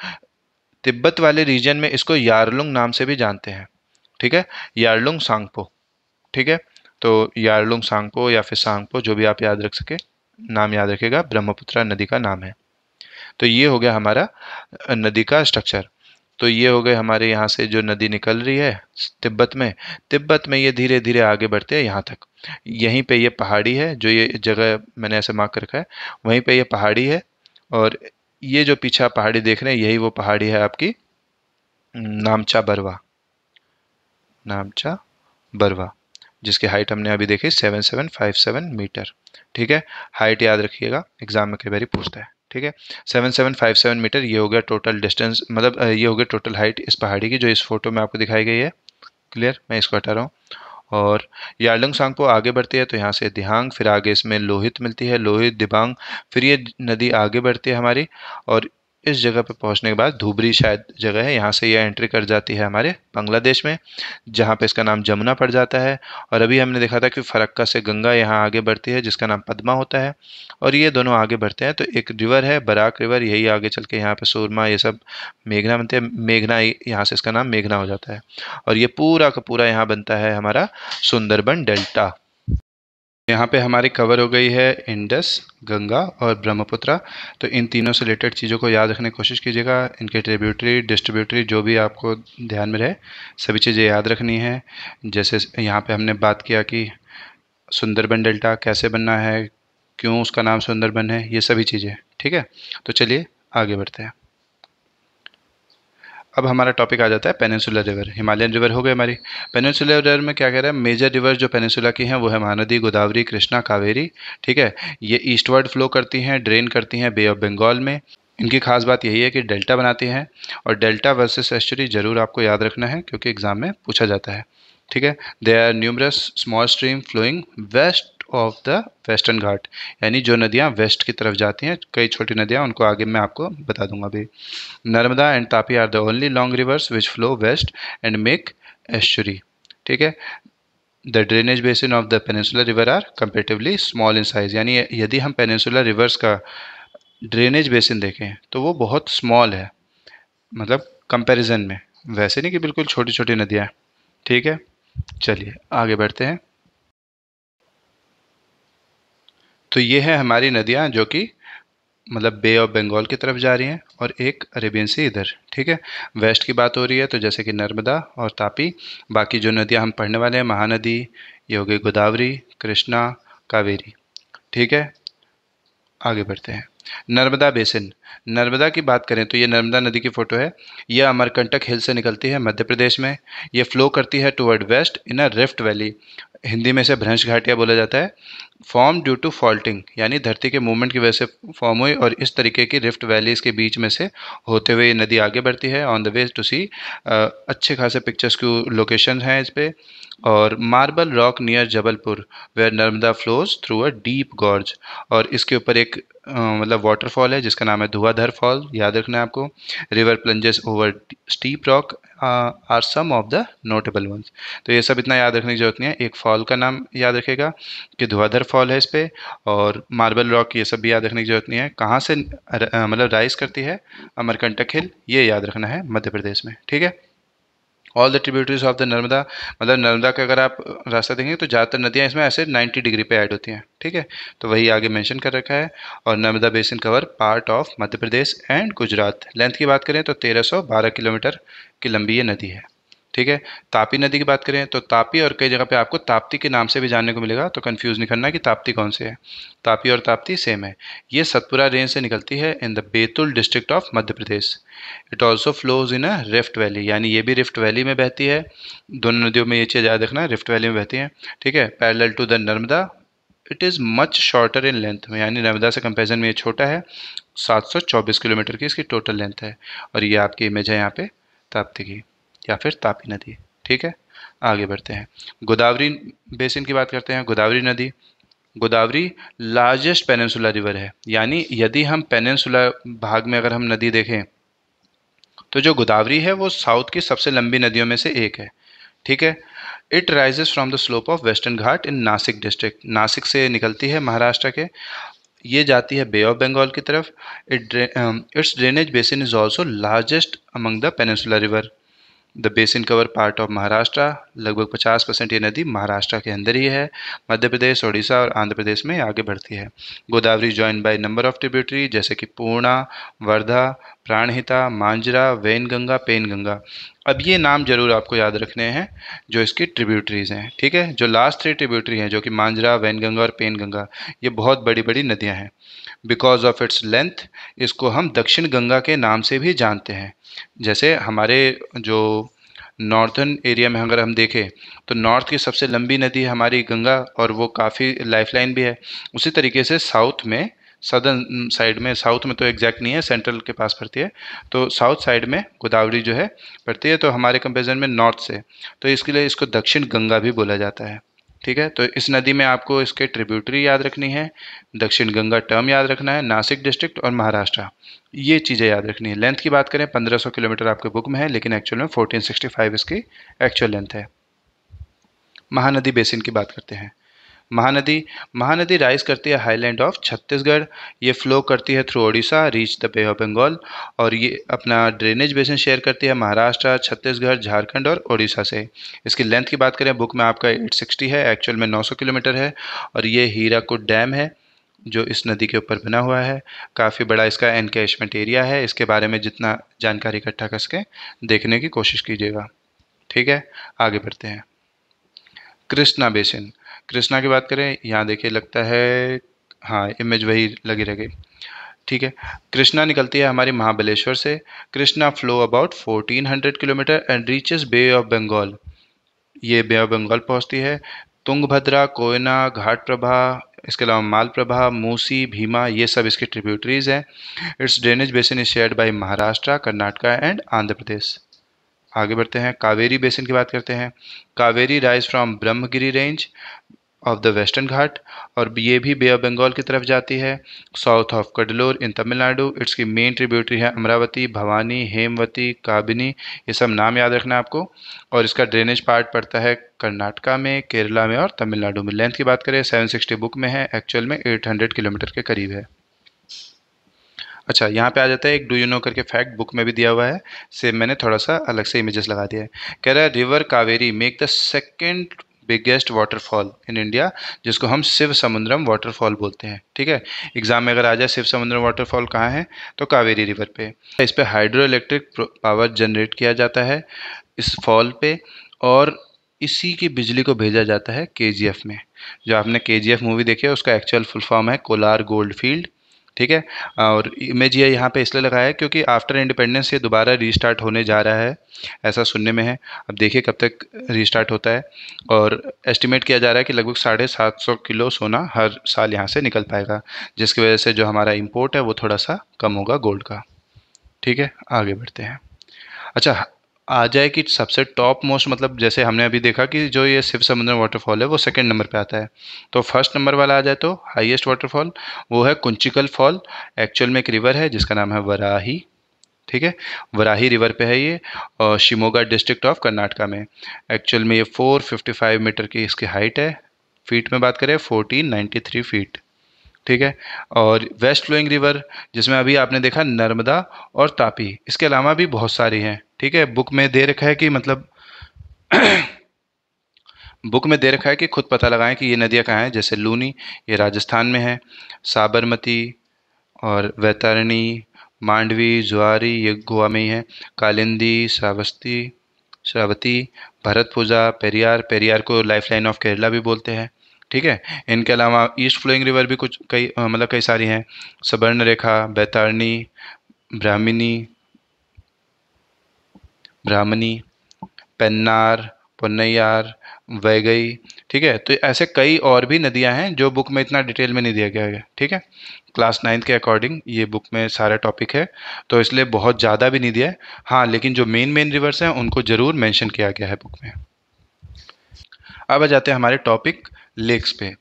तिब्बत वाले रीजन में इसको यारलुंग नाम से भी जानते हैं। ठीक है, यारलुंग सांगपो। ठीक है, तो यारलुंग सांगपो या फिर सांगपो जो भी आप याद रख सके, नाम याद रखिएगा, ब्रह्मपुत्र नदी का नाम है। तो ये हो गया हमारा नदी का स्ट्रक्चर। तो ये हो गए हमारे यहाँ से जो नदी निकल रही है तिब्बत में। तिब्बत में ये धीरे धीरे आगे बढ़ते हैं यहाँ तक। यहीं पे ये पहाड़ी है, जो ये जगह मैंने ऐसे मार्क कर रखा है, वहीं पे ये पहाड़ी है। और ये जो पीछे आप पहाड़ी देख रहे हैं यही वो पहाड़ी है आपकी नामचा बरवा। नामचा बरवा, जिसकी हाइट हमने अभी देखी 7757 मीटर। ठीक है, हाइट याद रखिएगा, एग्जाम में कई बार पूछता है। ठीक है, 7757 मीटर, ये हो गया टोटल डिस्टेंस, मतलब ये हो गया टोटल हाइट इस पहाड़ी की जो इस फोटो में आपको दिखाई गई है। क्लियर, मैं इसको हटा रहा हूँ। और यारलंग सांगपो आगे बढ़ती है तो यहाँ से दिहांग, फिर आगे इसमें लोहित मिलती है, लोहित दिबांग, फिर ये नदी आगे बढ़ती है हमारी, और इस जगह पे पहुंचने के बाद धुबरी शायद जगह है, यहाँ से ये एंट्री कर जाती है हमारे बांग्लादेश में, जहाँ पे इसका नाम जमुना पड़ जाता है। और अभी हमने देखा था कि फरक्का से गंगा यहाँ आगे बढ़ती है जिसका नाम पद्मा होता है, और ये दोनों आगे बढ़ते हैं तो एक रिवर है बराक रिवर, यही आगे चल के यहाँ पे सूरमा ये सब मेघना बनते हैं, मेघना यहाँ से इसका नाम मेघना हो जाता है। और ये पूरा का पूरा यहाँ बनता है हमारा सुंदरबन डेल्टा। यहाँ पे हमारी कवर हो गई है इंडस, गंगा और ब्रह्मपुत्रा। तो इन तीनों से रिलेटेड चीज़ों को याद रखने की कोशिश कीजिएगा, इनके ट्रिब्यूटरी डिस्ट्रीब्यूटरी जो भी आपको ध्यान में रहे सभी चीज़ें याद रखनी है। जैसे यहाँ पे हमने बात किया कि सुंदरबन डेल्टा कैसे बनना है, क्यों उसका नाम सुंदरबन है, ये सभी चीज़ें। ठीक है, तो चलिए आगे बढ़ते हैं। अब हमारा टॉपिक आ जाता है पेनिनसुलर रिवर, हिमालयन रिवर हो गए हमारी। पेनिनसुलर रिवर में क्या कह रहा है, मेजर रिवर जो पेनिनसुला की हैं वो है महानदी, गोदावरी, कृष्णा, कावेरी। ठीक है, ये ईस्टवर्ड फ्लो करती हैं, ड्रेन करती हैं बे ऑफ बंगाल में। इनकी खास बात यही है कि डेल्टा बनाती हैं, और डेल्टा वर्सेस एस्चुरी जरूर आपको याद रखना है क्योंकि एग्जाम में पूछा जाता है। ठीक है, they are numerous small stream flowing west of the western Ghat, यानी जो नदियाँ वेस्ट की तरफ जाती हैं, कई छोटी नदियाँ, उनको आगे मैं आपको बता दूंगा अभी। Narmada and Tapi are the only long rivers which flow west and make estuary. ठीक है, the drainage basin of the peninsular river are comparatively small in size, यानी यदि हम पेनिनसुलर रिवर्स का ड्रेनेज बेसिन देखें तो वो बहुत स्मॉल है, मतलब कंपैरिजन में, वैसे नहीं कि बिल्कुल छोटी छोटी नदियाँ। ठीक है, चलिए आगे बढ़ते हैं। तो ये है हमारी नदियाँ जो कि मतलब बे ऑफ बंगाल की तरफ जा रही हैं, और एक अरेबियन सी इधर। ठीक है, वेस्ट की बात हो रही है तो जैसे कि नर्मदा और तापी। बाकी जो नदियाँ हम पढ़ने वाले हैं, महानदी, ये हो गई गोदावरी, कृष्णा, कावेरी। ठीक है, आगे बढ़ते हैं। नर्मदा बेसिन, नर्मदा की बात करें तो ये नर्मदा नदी की फ़ोटो है, ये अमरकंटक हिल से निकलती है मध्य प्रदेश में। ये फ्लो करती है toward west in a rift valley, Hindi में इसे भ्रंश घाटिया बोला जाता है। फॉर्म ड्यू टू फॉल्टिंग, यानी धरती के मूवमेंट की वजह से फॉर्म हुई, और इस तरीके की रिफ्ट वैलीज के बीच में से होते हुए ये नदी आगे बढ़ती है। On the way to sea, अच्छे खासे पिक्चर्स की लोकेशन हैं इस पे। और marble rock near Jabalpur where Narmada flows through a deep gorge, और इसके ऊपर एक मतलब वाटरफॉल है जिसका नाम है धुआंधर फॉल, याद रखना है आपको। River plunges over steep rock are some of the notable ones. तो ये सब इतना याद रखने की जरूरत नहीं है, एक फॉल का नाम याद रखेगा कि धुआंधर फॉल है इस पे, और मार्बल रॉक, ये सब भी याद रखने की जरूरत नहीं है। कहाँ से मतलब राइज करती है, अमरकंटक हिल, ये याद रखना है मध्य प्रदेश में। ठीक है, all the tributaries of the Narmada, मतलब नर्मदा का अगर आप रास्ता देखेंगे तो ज़्यादातर नदियाँ इसमें ऐसे 90 डिग्री पे ऐड होती हैं। ठीक है, तो वही आगे मेंशन कर रखा है। और Narmada basin cover part of Madhya Pradesh and Gujarat. Length की बात करें तो 1312 किलोमीटर की लंबी ये नदी है। ठीक है, तापी नदी की बात करें तो तापी, और कई जगह पे आपको ताप्ती के नाम से भी जानने को मिलेगा, तो कंफ्यूज नहीं करना कि ताप्ती कौन से है। तापी और ताप्ती सेम है। ये सतपुरा रेंज से निकलती है in the Betul district of Madhya Pradesh. It also flows in a rift valley, यानी ये भी रिफ्ट वैली में बहती है। दोनों नदियों में ये चीज़ याद रखना है, रिफ्ट वैली में बहती हैं। ठीक है, parallel to the Narmada, it is much shorter in length में, यानी नर्मदा से कंपेरिजन में ये छोटा है। 724 किलोमीटर की इसकी टोटल लेंथ है। और ये आपकी इमेज है यहाँ पे ताप्ती की, या फिर तापी नदी। ठीक है, आगे बढ़ते हैं। गोदावरी बेसिन की बात करते हैं। गोदावरी नदी, गोदावरी लार्जेस्ट पेनिनसुला रिवर है, यानी यदि हम पेनिनसुला भाग में अगर हम नदी देखें तो जो गोदावरी है वो साउथ की सबसे लंबी नदियों में से एक है। ठीक है, it rises from the slope of western Ghat in Nashik district, Nashik से निकलती है महाराष्ट्र के, ये जाती है बे ऑफ बंगाल की तरफ। It's drainage basin is also largest among the peninsula river. The basin cover part of Maharashtra, लगभग 50% ये नदी महाराष्ट्र के अंदर ही है। मध्य प्रदेश, उड़ीसा और आंध्र प्रदेश में आगे बढ़ती है। Godavari join by number of tributary जैसे कि पूर्णा, वर्धा, प्राणहिता, मांजरा, वैनगंगा, पेनगंगा। अब ये नाम जरूर आपको याद रखने हैं जो इसकी ट्रिब्यूटरीज हैं। ठीक है, जो लास्ट 3 ट्रिब्यूटरी हैं जो कि मांजरा, वैनगंगा और पेनगंगा, ये बहुत बड़ी बड़ी नदियाँ हैं। बिकॉज ऑफ इट्स लेंथ इसको हम दक्षिण गंगा के नाम से भी जानते हैं। जैसे हमारे जो नॉर्थर्न एरिया में अगर हम देखें तो नॉर्थ की सबसे लंबी नदी है हमारी गंगा, और वो काफ़ी लाइफलाइन भी है। उसी तरीके से साउथ में, सदर्न साइड में, साउथ में तो एग्जैक्ट नहीं है, सेंट्रल के पास पड़ती है, तो साउथ साइड में गोदावरी जो है पड़ती है, तो हमारे कंपेरिजन में नॉर्थ से, तो इसके लिए इसको दक्षिण गंगा भी बोला जाता है। ठीक है, तो इस नदी में आपको इसके ट्रिब्यूटरी याद रखनी है, दक्षिण गंगा टर्म याद रखना है, नासिक डिस्ट्रिक्ट और महाराष्ट्र, ये चीज़ें याद रखनी है। लेंथ की बात करें 1500 किलोमीटर आपके बुक में है, लेकिन एक्चुअल में 1465 इसकी एक्चुअल लेंथ है। महानदी बेसिन की बात करते हैं। महानदी महानदी राइज करती है हाईलैंड ऑफ छत्तीसगढ़, ये फ्लो करती है through Odisha, reach the bay of Bengal, और ये अपना ड्रेनेज बेसिन शेयर करती है महाराष्ट्र, छत्तीसगढ़, झारखंड और ओडिशा से। इसकी लेंथ की बात करें बुक में आपका 860 है, एक्चुअल में 900 किलोमीटर है, और ये हीराकुड डैम है जो इस नदी के ऊपर बना हुआ है। काफ़ी बड़ा इसका एनकैशमेंट एरिया है, इसके बारे में जितना जानकारी इकट्ठा कर सकें देखने की कोशिश कीजिएगा। ठीक है, आगे बढ़ते हैं। कृष्णा बेसिन, कृष्णा की बात करें, यहाँ देखिए लगता है, हाँ इमेज वही लगी रह गई। ठीक है, कृष्णा निकलती है हमारी महाबलेश्वर से। Krishna flow about 1400 kilometre and reaches bay of Bengal, ये बे ऑफ बंगाल पहुँचती है। तुंगभद्रा, कोयना, घाट प्रभा, इसके अलावा मालप्रभा, मूसी, भीमा, ये सब इसकी ट्रिब्यूटरीज हैं। Its drainage basin is shared by Maharashtra, Karnataka and Andhra Pradesh. आगे बढ़ते हैं, कावेरी बेसिन की बात करते हैं। Kaveri rise from Brahmagiri range of the western Ghat, और ये भी बे ऑफ बंगाल की तरफ जाती है, साउथ ऑफ कडलोर इन तमिलनाडु। इसकी मेन ट्रिब्यूटरी है अमरावती, भवानी, हेमवती, काबिनी, ये सब नाम याद रखना है आपको। और इसका ड्रेनेज पार्ट पड़ता है कर्नाटका में, केरला में और तमिलनाडु में। लेंथ की बात करें 760 बुक में है, एक्चुअल में 800 किलोमीटर के करीब है। अच्छा, यहाँ पे आ जाता है एक डू यू नो करके फैक्ट, बुक में भी दिया हुआ है, सेम मैंने थोड़ा सा अलग से इमेजेस लगा दिया है। कह रहा है river Kaveri make the second biggest waterfall in India, जिसको हम शिव समुद्रम वाटरफॉल बोलते हैं। ठीक है, एग्जाम में अगर आ जाए शिव समुद्रम वाटरफॉल कहाँ है, तो कावेरी रिवर पे। इस पे हाइड्रो इलेक्ट्रिक पावर जनरेट किया जाता है इस फॉल पे, और इसी की बिजली को भेजा जाता है केजीएफ में। जो आपने केजीएफ मूवी देखी है उसका एक्चुअल फुल फॉर्म है कोलार गोल्ड फील्ड। ठीक है, और इमेज ये यहाँ पे इसलिए लगाया है क्योंकि आफ्टर इंडिपेंडेंस ये दोबारा रीस्टार्ट होने जा रहा है, ऐसा सुनने में है। अब देखिए कब तक रीस्टार्ट होता है, और एस्टिमेट किया जा रहा है कि लगभग 750 किलो सोना हर साल यहाँ से निकल पाएगा, जिसकी वजह से जो हमारा इम्पोर्ट है वो थोड़ा सा कम होगा गोल्ड का। ठीक है, आगे बढ़ते हैं। अच्छा, आ जाए कि सबसे टॉप मोस्ट, मतलब जैसे हमने अभी देखा कि जो ये शिव समुद्र वाटरफॉल है वो सेकंड नंबर पे आता है, तो फर्स्ट नंबर वाला आ जाए तो हाईएस्ट वाटरफॉल वो है कुंचिकल फॉल। एक्चुअल में एक रिवर है जिसका नाम है वराही। ठीक है, वराही रिवर पे है ये, और शिमोगा डिस्ट्रिक्ट ऑफ कर्नाटका में। एक्चुअल में ये 455 मीटर की इसकी हाइट है, फीट में बात करें 1493 फीट। ठीक है, और वेस्ट फ्लोइंग रिवर जिसमें अभी आपने देखा नर्मदा और तापी, इसके अलावा भी बहुत सारी हैं। ठीक है, बुक में दे रखा है कि मतलब बुक में दे रखा है कि खुद पता लगाएं कि ये नदियाँ कहाँ हैं, जैसे लूनी, ये राजस्थान में है, साबरमती और वैतरणी, मांडवी, जुआरी, ये गोवा में ही है, कालिंदी, श्रावती, भरतपुजा, पेरियार, पेरियार को लाइफलाइन ऑफ केरला भी बोलते हैं। ठीक है, इनके अलावा ईस्ट फ्लोइंग रिवर भी कुछ कई मतलब कई सारी हैं, सुवर्णरेखा, बैतरणी, ब्राह्मणी ब्राह्मणी, पेन्नार, पोन्नैयार, वैगई। ठीक है, तो ऐसे कई और भी नदियां हैं जो बुक में इतना डिटेल में नहीं दिया गया है। ठीक है, क्लास 9th के अकॉर्डिंग ये बुक में सारा टॉपिक है, तो इसलिए बहुत ज़्यादा भी नहीं दिया है। हाँ, लेकिन जो मेन मेन रिवर्स हैं उनको ज़रूर मेंशन किया गया है बुक में। अब आ जाते हैं हमारे टॉपिक लेक्स पे।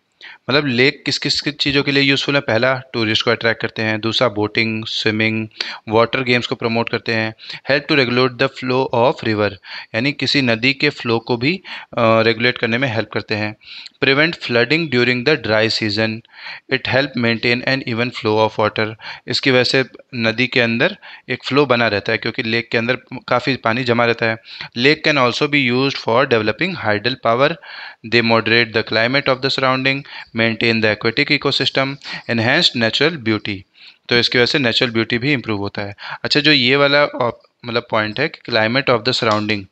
मतलब लेक किस किस किस चीज़ों के लिए यूज़फुल है। पहला, टूरिस्ट को अट्रैक्ट करते हैं। दूसरा, बोटिंग, स्विमिंग, वाटर गेम्स को प्रमोट करते हैं। Help to regulate the flow of river, यानी किसी नदी के फ्लो को भी रेगुलेट करने में हेल्प करते हैं। Prevent flooding during the dry season, it help maintain an even flow of water. इसकी वजह से नदी के अंदर एक फ्लो बना रहता है क्योंकि लेक के अंदर काफ़ी पानी जमा रहता है। Lake can also be use for developing hydel power, they moderate the climate of the surrounding, maintain the aquatic ecosystem, enhanced natural beauty. तो इसकी वजह से नेचुरल ब्यूटी भी इम्प्रूव होता है। अच्छा, जो ये वाला मतलब पॉइंट है कि climate of the surrounding,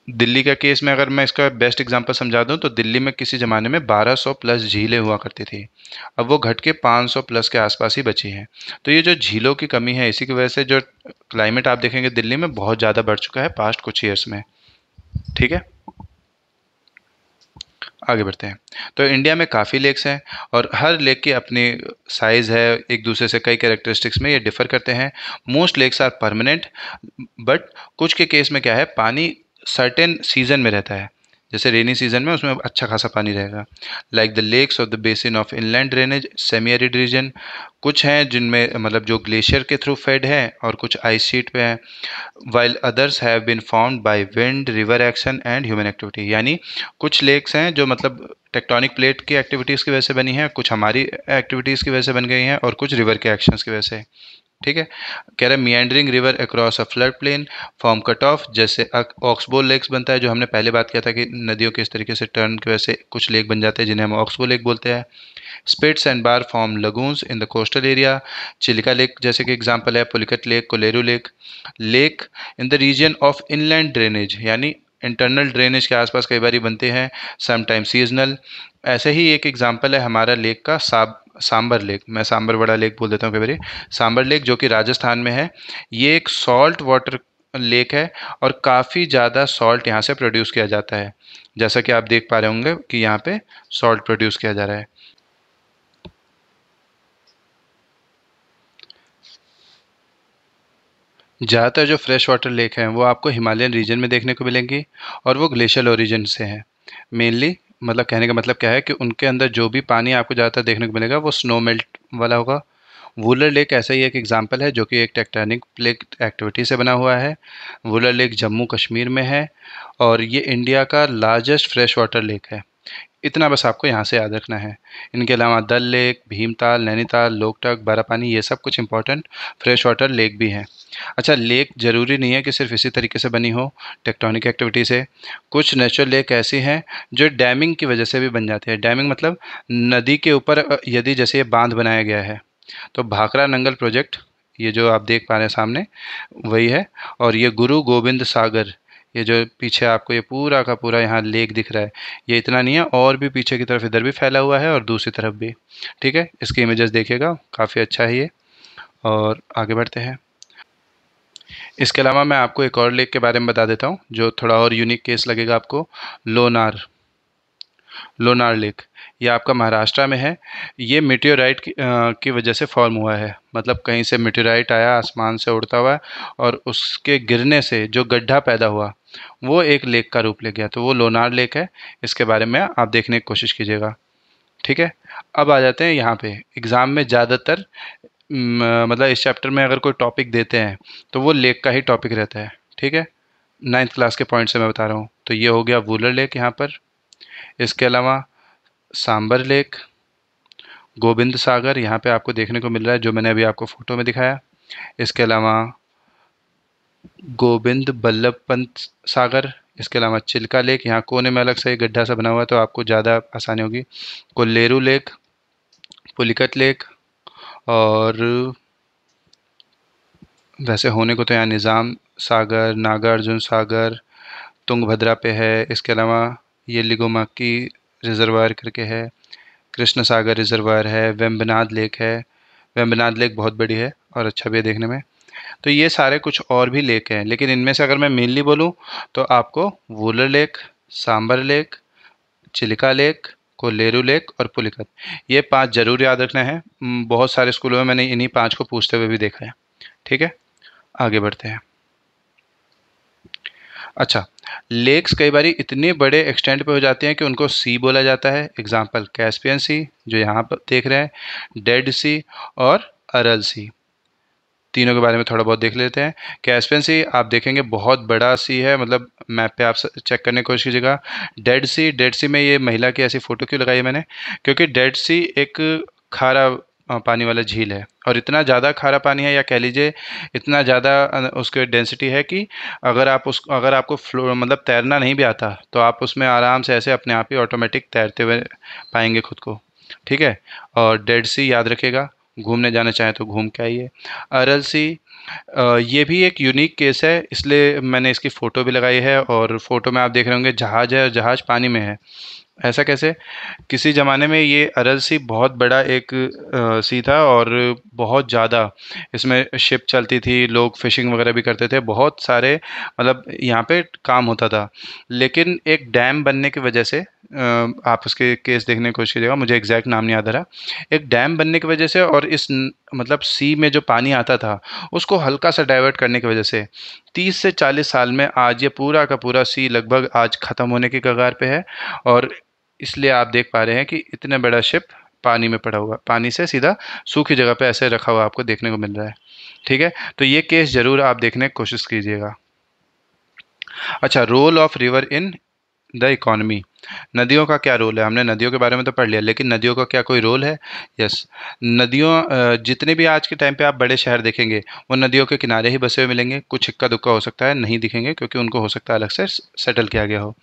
Delhi का केस में अगर मैं इसका बेस्ट एग्जांपल समझा दूं तो दिल्ली में किसी ज़माने में 1200 प्लस झीलें हुआ करती थी। अब वो घट के 500 प्लस के आसपास ही बची हैं। तो ये जो झीलों की कमी है, इसी की वजह से जो क्लाइमेट आप देखेंगे दिल्ली में बहुत ज़्यादा बढ़ चुका है पास्ट कुछ ईयर्स में। ठीक है, आगे बढ़ते हैं। तो इंडिया में काफ़ी लेक्स हैं और हर लेक की अपनी साइज़ है, एक दूसरे से कई कैरेक्टरिस्टिक्स में ये डिफ़र करते हैं। Most lakes are permanent, but कुछ के केस में क्या है, पानी सर्टेन सीजन में रहता है। जैसे रेनी सीजन में उसमें अच्छा खासा पानी रहेगा। Like the lakes of the basin of inland drainage semi arid region. कुछ हैं जिनमें मतलब जो ग्लेशियर के थ्रू फेड हैं और कुछ आइस शीट पे हैं। While others have been formed by wind river action and human activity. यानी कुछ लेक्स हैं जो मतलब टेक्टोनिक प्लेट की एक्टिविटीज़ की वजह से बनी है, कुछ हमारी एक्टिविटीज़ की वजह से बन गई हैं और कुछ रिवर के एक्शंस की वजह से। ठीक है, कह रहा है meandering river across a flood plain form cut off, जैसे ऑक्सबोल लेक्स बनता है जो हमने पहले बात किया था कि नदियों के इस तरीके से टर्न की वजह से कुछ लेक बन जाते हैं जिन्हें हम ऑक्सबोल लेक बोलते हैं। Spits and bar form lagoons in the coastal area. Chilika lake जैसे कि एग्जांपल है, Pulicat lake, Kolleru lake. Lake in the region of inland drainage, यानी इंटरनल ड्रेनेज के आसपास कई बार बनते हैं, समटाइम सीजनल। ऐसे ही एक एग्जांपल है हमारा लेक का सांबर लेक, मैं सांबर बड़ा लेक बोल देता हूँ कई बार। सांबर लेक जो कि राजस्थान में है, ये एक सॉल्ट वाटर लेक है और काफ़ी ज़्यादा सॉल्ट यहाँ से प्रोड्यूस किया जाता है, जैसा कि आप देख पा रहे होंगे कि यहाँ पे सॉल्ट प्रोड्यूस किया जा रहा है। ज़्यादातर जो फ्रेश वाटर लेक हैं वो आपको हिमालयन रीजन में देखने को मिलेंगी और वो ग्लेशियल ओरिजिन से हैं मेनली। मतलब कहने का मतलब क्या है कि उनके अंदर जो भी पानी आपको ज़्यादातर देखने को मिलेगा वो स्नो मेल्ट वाला होगा। वुलर लेक ऐसा ही एक एग्जांपल है जो कि एक टेक्टोनिक प्लेट एक्टिविटी से बना हुआ है। वुलर लेक जम्मू कश्मीर में है और ये इंडिया का लार्जेस्ट फ्रेश वाटर लेक है। इतना बस आपको यहाँ से याद रखना है। इनके अलावा दल लेक, भीमताल, नैनीताल, लोकटक, बारापानी, ये सब कुछ इंपॉर्टेंट फ्रेश वाटर लेक भी हैं। अच्छा, लेक ज़रूरी नहीं है कि सिर्फ इसी तरीके से बनी हो टेक्टोनिक एक्टिविटी से। कुछ नेचुरल लेक ऐसी हैं जो डैमिंग की वजह से भी बन जाती है। डैमिंग मतलब नदी के ऊपर यदि जैसे ये बांध बनाया गया है, तो भाखड़ा नंगल प्रोजेक्ट, ये जो आप देख पा रहे हैं सामने, वही है। और ये गुरु गोविंद सागर, ये जो पीछे आपको ये पूरा का पूरा यहाँ लेक दिख रहा है, ये इतना नहीं है, और भी पीछे की तरफ इधर भी फैला हुआ है और दूसरी तरफ भी। ठीक है, इसकी इमेजेस देखिएगा, काफ़ी अच्छा है ये। और आगे बढ़ते हैं। इसके अलावा मैं आपको एक और लेक के बारे में बता देता हूँ जो थोड़ा और यूनिक केस लगेगा आपको। लोनार, लोनार लेक, ये आपका महाराष्ट्र में है। ये मेटेओराइट की वजह से फॉर्म हुआ है। मतलब कहीं से मेटेओराइट आया आसमान से उड़ता हुआ और उसके गिरने से जो गड्ढा पैदा हुआ वो एक लेक का रूप ले गया, तो वो लोनार लेक है। इसके बारे में आप देखने की कोशिश कीजिएगा। ठीक है, अब आ जाते हैं यहाँ पे। एग्ज़ाम में ज़्यादातर मतलब इस चैप्टर में अगर कोई टॉपिक देते हैं तो वो लेक का ही टॉपिक रहता है। ठीक है, 9th क्लास के पॉइंट से मैं बता रहा हूँ। तो ये हो गया वुलर लेक यहाँ पर। इसके अलावा सांबर लेक, गोविंद सागर यहाँ पे आपको देखने को मिल रहा है जो मैंने अभी आपको फ़ोटो में दिखाया। इसके अलावा गोविंद बल्लभ पंत सागर। इसके अलावा चिल्का लेक, यहाँ कोने में अलग से एक गड्ढा सा बना हुआ है तो आपको ज़्यादा आसानी होगी। कोल्लेरू लेक, पुलिकट लेक, और वैसे होने को तो यहाँ निज़ाम सागर, नागार्जुन सागर, तुंगभद्रा पे है। इसके अलावा ये लिगोमाकी रिजर्वायर करके है, कृष्ण सागर रिजर्वायर है, वेम्बनाड लेक है। वेम्बनाड लेक बहुत बड़ी है और अच्छा भी है देखने में। तो ये सारे कुछ और भी लेक हैं, लेकिन इनमें से अगर मैं मेनली बोलूँ तो आपको Wular lake, Sambhar lake, Chilika lake, Kolleru lake और पुलिकत, ये 5 जरूर याद रखना है। बहुत सारे स्कूलों में मैंने इन्हीं 5 को पूछते हुए भी देखा है। ठीक है, आगे बढ़ते हैं। अच्छा, लेक्स कई बार इतने बड़े एक्सटेंड पे हो जाते हैं कि उनको सी बोला जाता है। एग्जांपल कैस्पियन सी जो यहाँ पर देख रहे हैं, डेड सी और अरल सी। तीनों के बारे में थोड़ा बहुत देख लेते हैं। कैस्पियन सी आप देखेंगे बहुत बड़ा सी है, मतलब मैप पे आप चेक करने की कोशिश कीजिएगा। डेड सी, डेड सी में ये महिला की ऐसी फ़ोटो क्यों लगाई है मैंने, क्योंकि डेड सी एक खारा पानी वाला झील है और इतना ज़्यादा खारा पानी है, या कह लीजिए इतना ज़्यादा उसकी डेंसिटी है कि अगर आपको फ्लो मतलब तैरना नहीं भी आता तो आप उसमें आराम से ऐसे अपने आप ही ऑटोमेटिक तैरते हुए पाएंगे खुद को। ठीक है, और डेड सी याद रखिएगा, घूमने जाना चाहें तो घूम के आइए। अरल सी ये भी एक यूनिक केस है, इसलिए मैंने इसकी फ़ोटो भी लगाई है। और फ़ोटो में आप देख रहे होंगे जहाज़ है, जहाज़ पानी में है। ऐसा कैसे? किसी ज़माने में ये अरल सी बहुत बड़ा एक सी था, और बहुत ज़्यादा इसमें शिप चलती थी, लोग फिशिंग वगैरह भी करते थे, बहुत सारे मतलब यहाँ पे काम होता था। लेकिन एक डैम बनने की वजह से, आप उसके केस देखने की कोशिश कीजिएगा, मुझे एग्जैक्ट नाम नहीं याद आ रहा। एक डैम बनने की वजह से और मतलब सी में जो पानी आता था उसको हल्का सा डाइवर्ट करने की वजह से 30 से 40 साल में आज ये पूरा का पूरा सी लगभग आज ख़त्म होने की कगार पे है। और इसलिए आप देख पा रहे हैं कि इतना बड़ा शिप पानी में पड़ा हुआ, पानी से सीधा सूखी जगह पे ऐसे रखा हुआ आपको देखने को मिल रहा है। ठीक है, तो ये केस ज़रूर आप देखने की कोशिश कीजिएगा। अच्छा, role of river in the economy. नदियों का क्या रोल है? हमने नदियों के बारे में तो पढ़ लिया, लेकिन नदियों का क्या कोई रोल है? यस। नदियों, जितने भी आज के टाइम पे आप बड़े शहर देखेंगे वो नदियों के किनारे ही बसे हुए मिलेंगे। कुछ इक्का दुक्का हो सकता है नहीं दिखेंगे, क्योंकि उनको हो सकता है अलग से सेटल किया गया हो।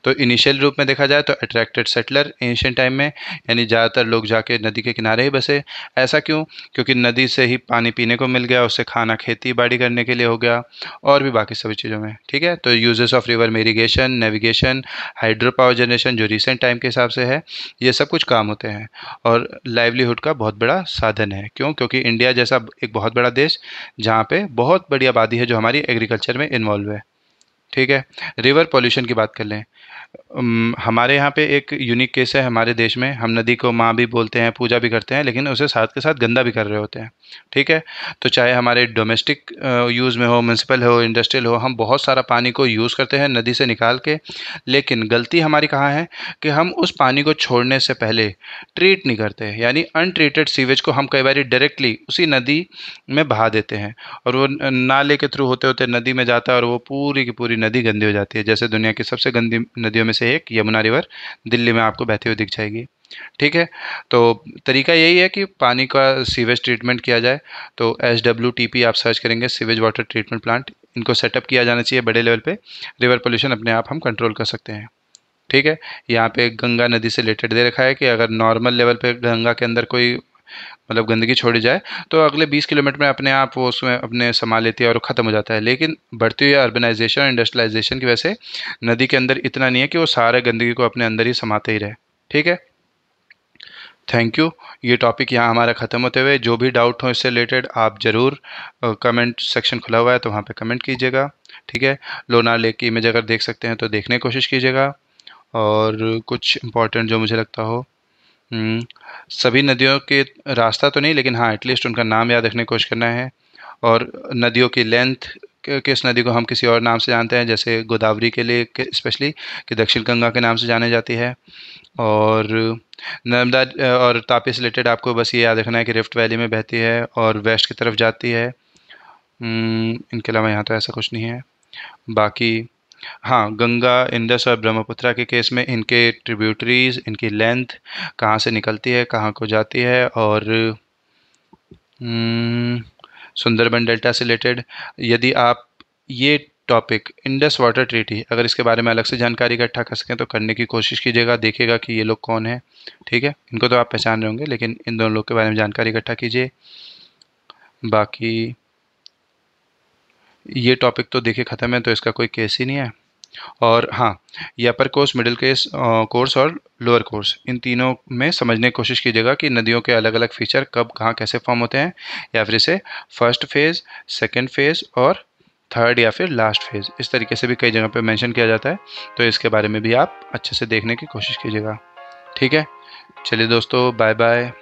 तो इनिशियल रूप में देखा जाए तो अट्रैक्टेड सेटलर एंशियंट टाइम में, यानी ज़्यादातर लोग जाके नदी के किनारे ही बसे। ऐसा क्यों? क्योंकि नदी से ही पानी पीने को मिल गया, उससे खाना खेती बाड़ी करने के लिए हो गया, और भी बाकी सभी चीज़ों में। ठीक है, तो यूजेस ऑफ रिवर में irrigation, navigation, hydro power generation जो रिसेंट टाइम के हिसाब से है, ये सब कुछ काम होते हैं। और लाइवलीहुड का बहुत बड़ा साधन है। क्यों? क्योंकि इंडिया जैसा एक बहुत बड़ा देश, जहाँ पे बहुत बड़ी आबादी है जो हमारी एग्रीकल्चर में इन्वॉल्व है। ठीक है, रिवर पॉल्यूशन की बात कर लें। हमारे यहाँ पे एक यूनिक केस है हमारे देश में, हम नदी को माँ भी बोलते हैं, पूजा भी करते हैं, लेकिन उसे साथ के साथ गंदा भी कर रहे होते हैं। ठीक है, तो चाहे हमारे डोमेस्टिक यूज़ में हो, म्यूनसिपल हो, इंडस्ट्रियल हो, हम बहुत सारा पानी को यूज़ करते हैं नदी से निकाल के। लेकिन गलती हमारी कहाँ है कि हम उस पानी को छोड़ने से पहले ट्रीट नहीं करते, यानी अनट्रीटेड सीवेज को हम कई बार डायरेक्टली उसी नदी में बहा देते हैं, और वो नाले के थ्रू होते होते नदी में जाता है, और वो पूरी की पूरी नदी गंदी हो जाती है। जैसे दुनिया की सबसे गंदी नदियों में से एक यमुना रिवर दिल्ली में आपको बहती हुई दिख जाएगी। ठीक है, तो तरीका यही है कि पानी का सीवेज ट्रीटमेंट किया जाए। तो SWTP आप सर्च करेंगे, सीवेज वाटर ट्रीटमेंट प्लांट, इनको सेटअप किया जाना चाहिए बड़े लेवल पे। रिवर पोल्यूशन अपने आप हम कंट्रोल कर सकते हैं। ठीक है, यहाँ पे गंगा नदी से रिलेटेड दे रखा है कि अगर नॉर्मल लेवल पे गंगा के अंदर कोई मतलब गंदगी छोड़ी जाए तो अगले 20 किलोमीटर में अपने आप वो उसमें अपने समा लेती है और वो ख़त्म हो जाता है। लेकिन बढ़ती हुई अर्बनाइजेशन और इंडस्ट्रियलाइजेशन की वजह से नदी के अंदर इतना नहीं है कि वो सारे गंदगी को अपने अंदर ही समाते ही रहे। ठीक है, थैंक यू। ये टॉपिक यहाँ हमारा ख़त्म होते हुए, जो भी डाउट हो इससे रिलेटेड आप ज़रूर, कमेंट सेक्शन खुला हुआ है तो वहाँ पे कमेंट कीजिएगा। ठीक है, लोनार लेक की इमेज अगर देख सकते हैं तो देखने की कोशिश कीजिएगा। और कुछ इम्पोर्टेंट जो मुझे लगता हो, हम्म, सभी नदियों के रास्ता तो नहीं, लेकिन हाँ एटलीस्ट उनका नाम याद रखने की कोशिश करना है। और नदियों की लेंथ, किस नदी को हम किसी और नाम से जानते हैं, जैसे गोदावरी के लिए स्पेशली कि दक्षिण गंगा के नाम से जाने जाती है। और नर्मदा और तापी से रिलेटेड आपको बस ये याद रखना है कि रिफ्ट वैली में बहती है और वेस्ट की तरफ जाती है। इनके अलावा यहाँ तो ऐसा कुछ नहीं है बाकी। हाँ, गंगा, इंडस और ब्रह्मपुत्रा के केस में इनके ट्रिब्यूटरीज, इनकी लेंथ कहाँ से निकलती है, कहाँ को जाती है, और हम्म, सुंदरबन डेल्टा से रिलेटेड, यदि आप ये टॉपिक इंडस वाटर ट्रीटी अगर इसके बारे में अलग से जानकारी इकट्ठा कर सकें तो करने की कोशिश कीजिएगा। देखिएगा कि ये लोग कौन है। ठीक है, इनको तो आप पहचान रहे होंगे, लेकिन इन दोनों लोग के बारे में जानकारी इकट्ठा कीजिए। बाकी ये टॉपिक तो देखिए ख़त्म है, तो इसका कोई केस ही नहीं है। और हाँ, ये अपर कोर्स, मिडिल केस कोर्स और लोअर कोर्स, इन तीनों में समझने की कोशिश कीजिएगा कि नदियों के अलग अलग फीचर कब कहाँ कैसे फॉर्म होते हैं, या फिर इसे फर्स्ट फेज़, सेकंड फेज़ और थर्ड या फिर लास्ट फेज़, इस तरीके से भी कई जगह पे मेंशन किया जाता है। तो इसके बारे में भी आप अच्छे से देखने की कोशिश कीजिएगा। ठीक है, चलिए दोस्तों, बाय बाय।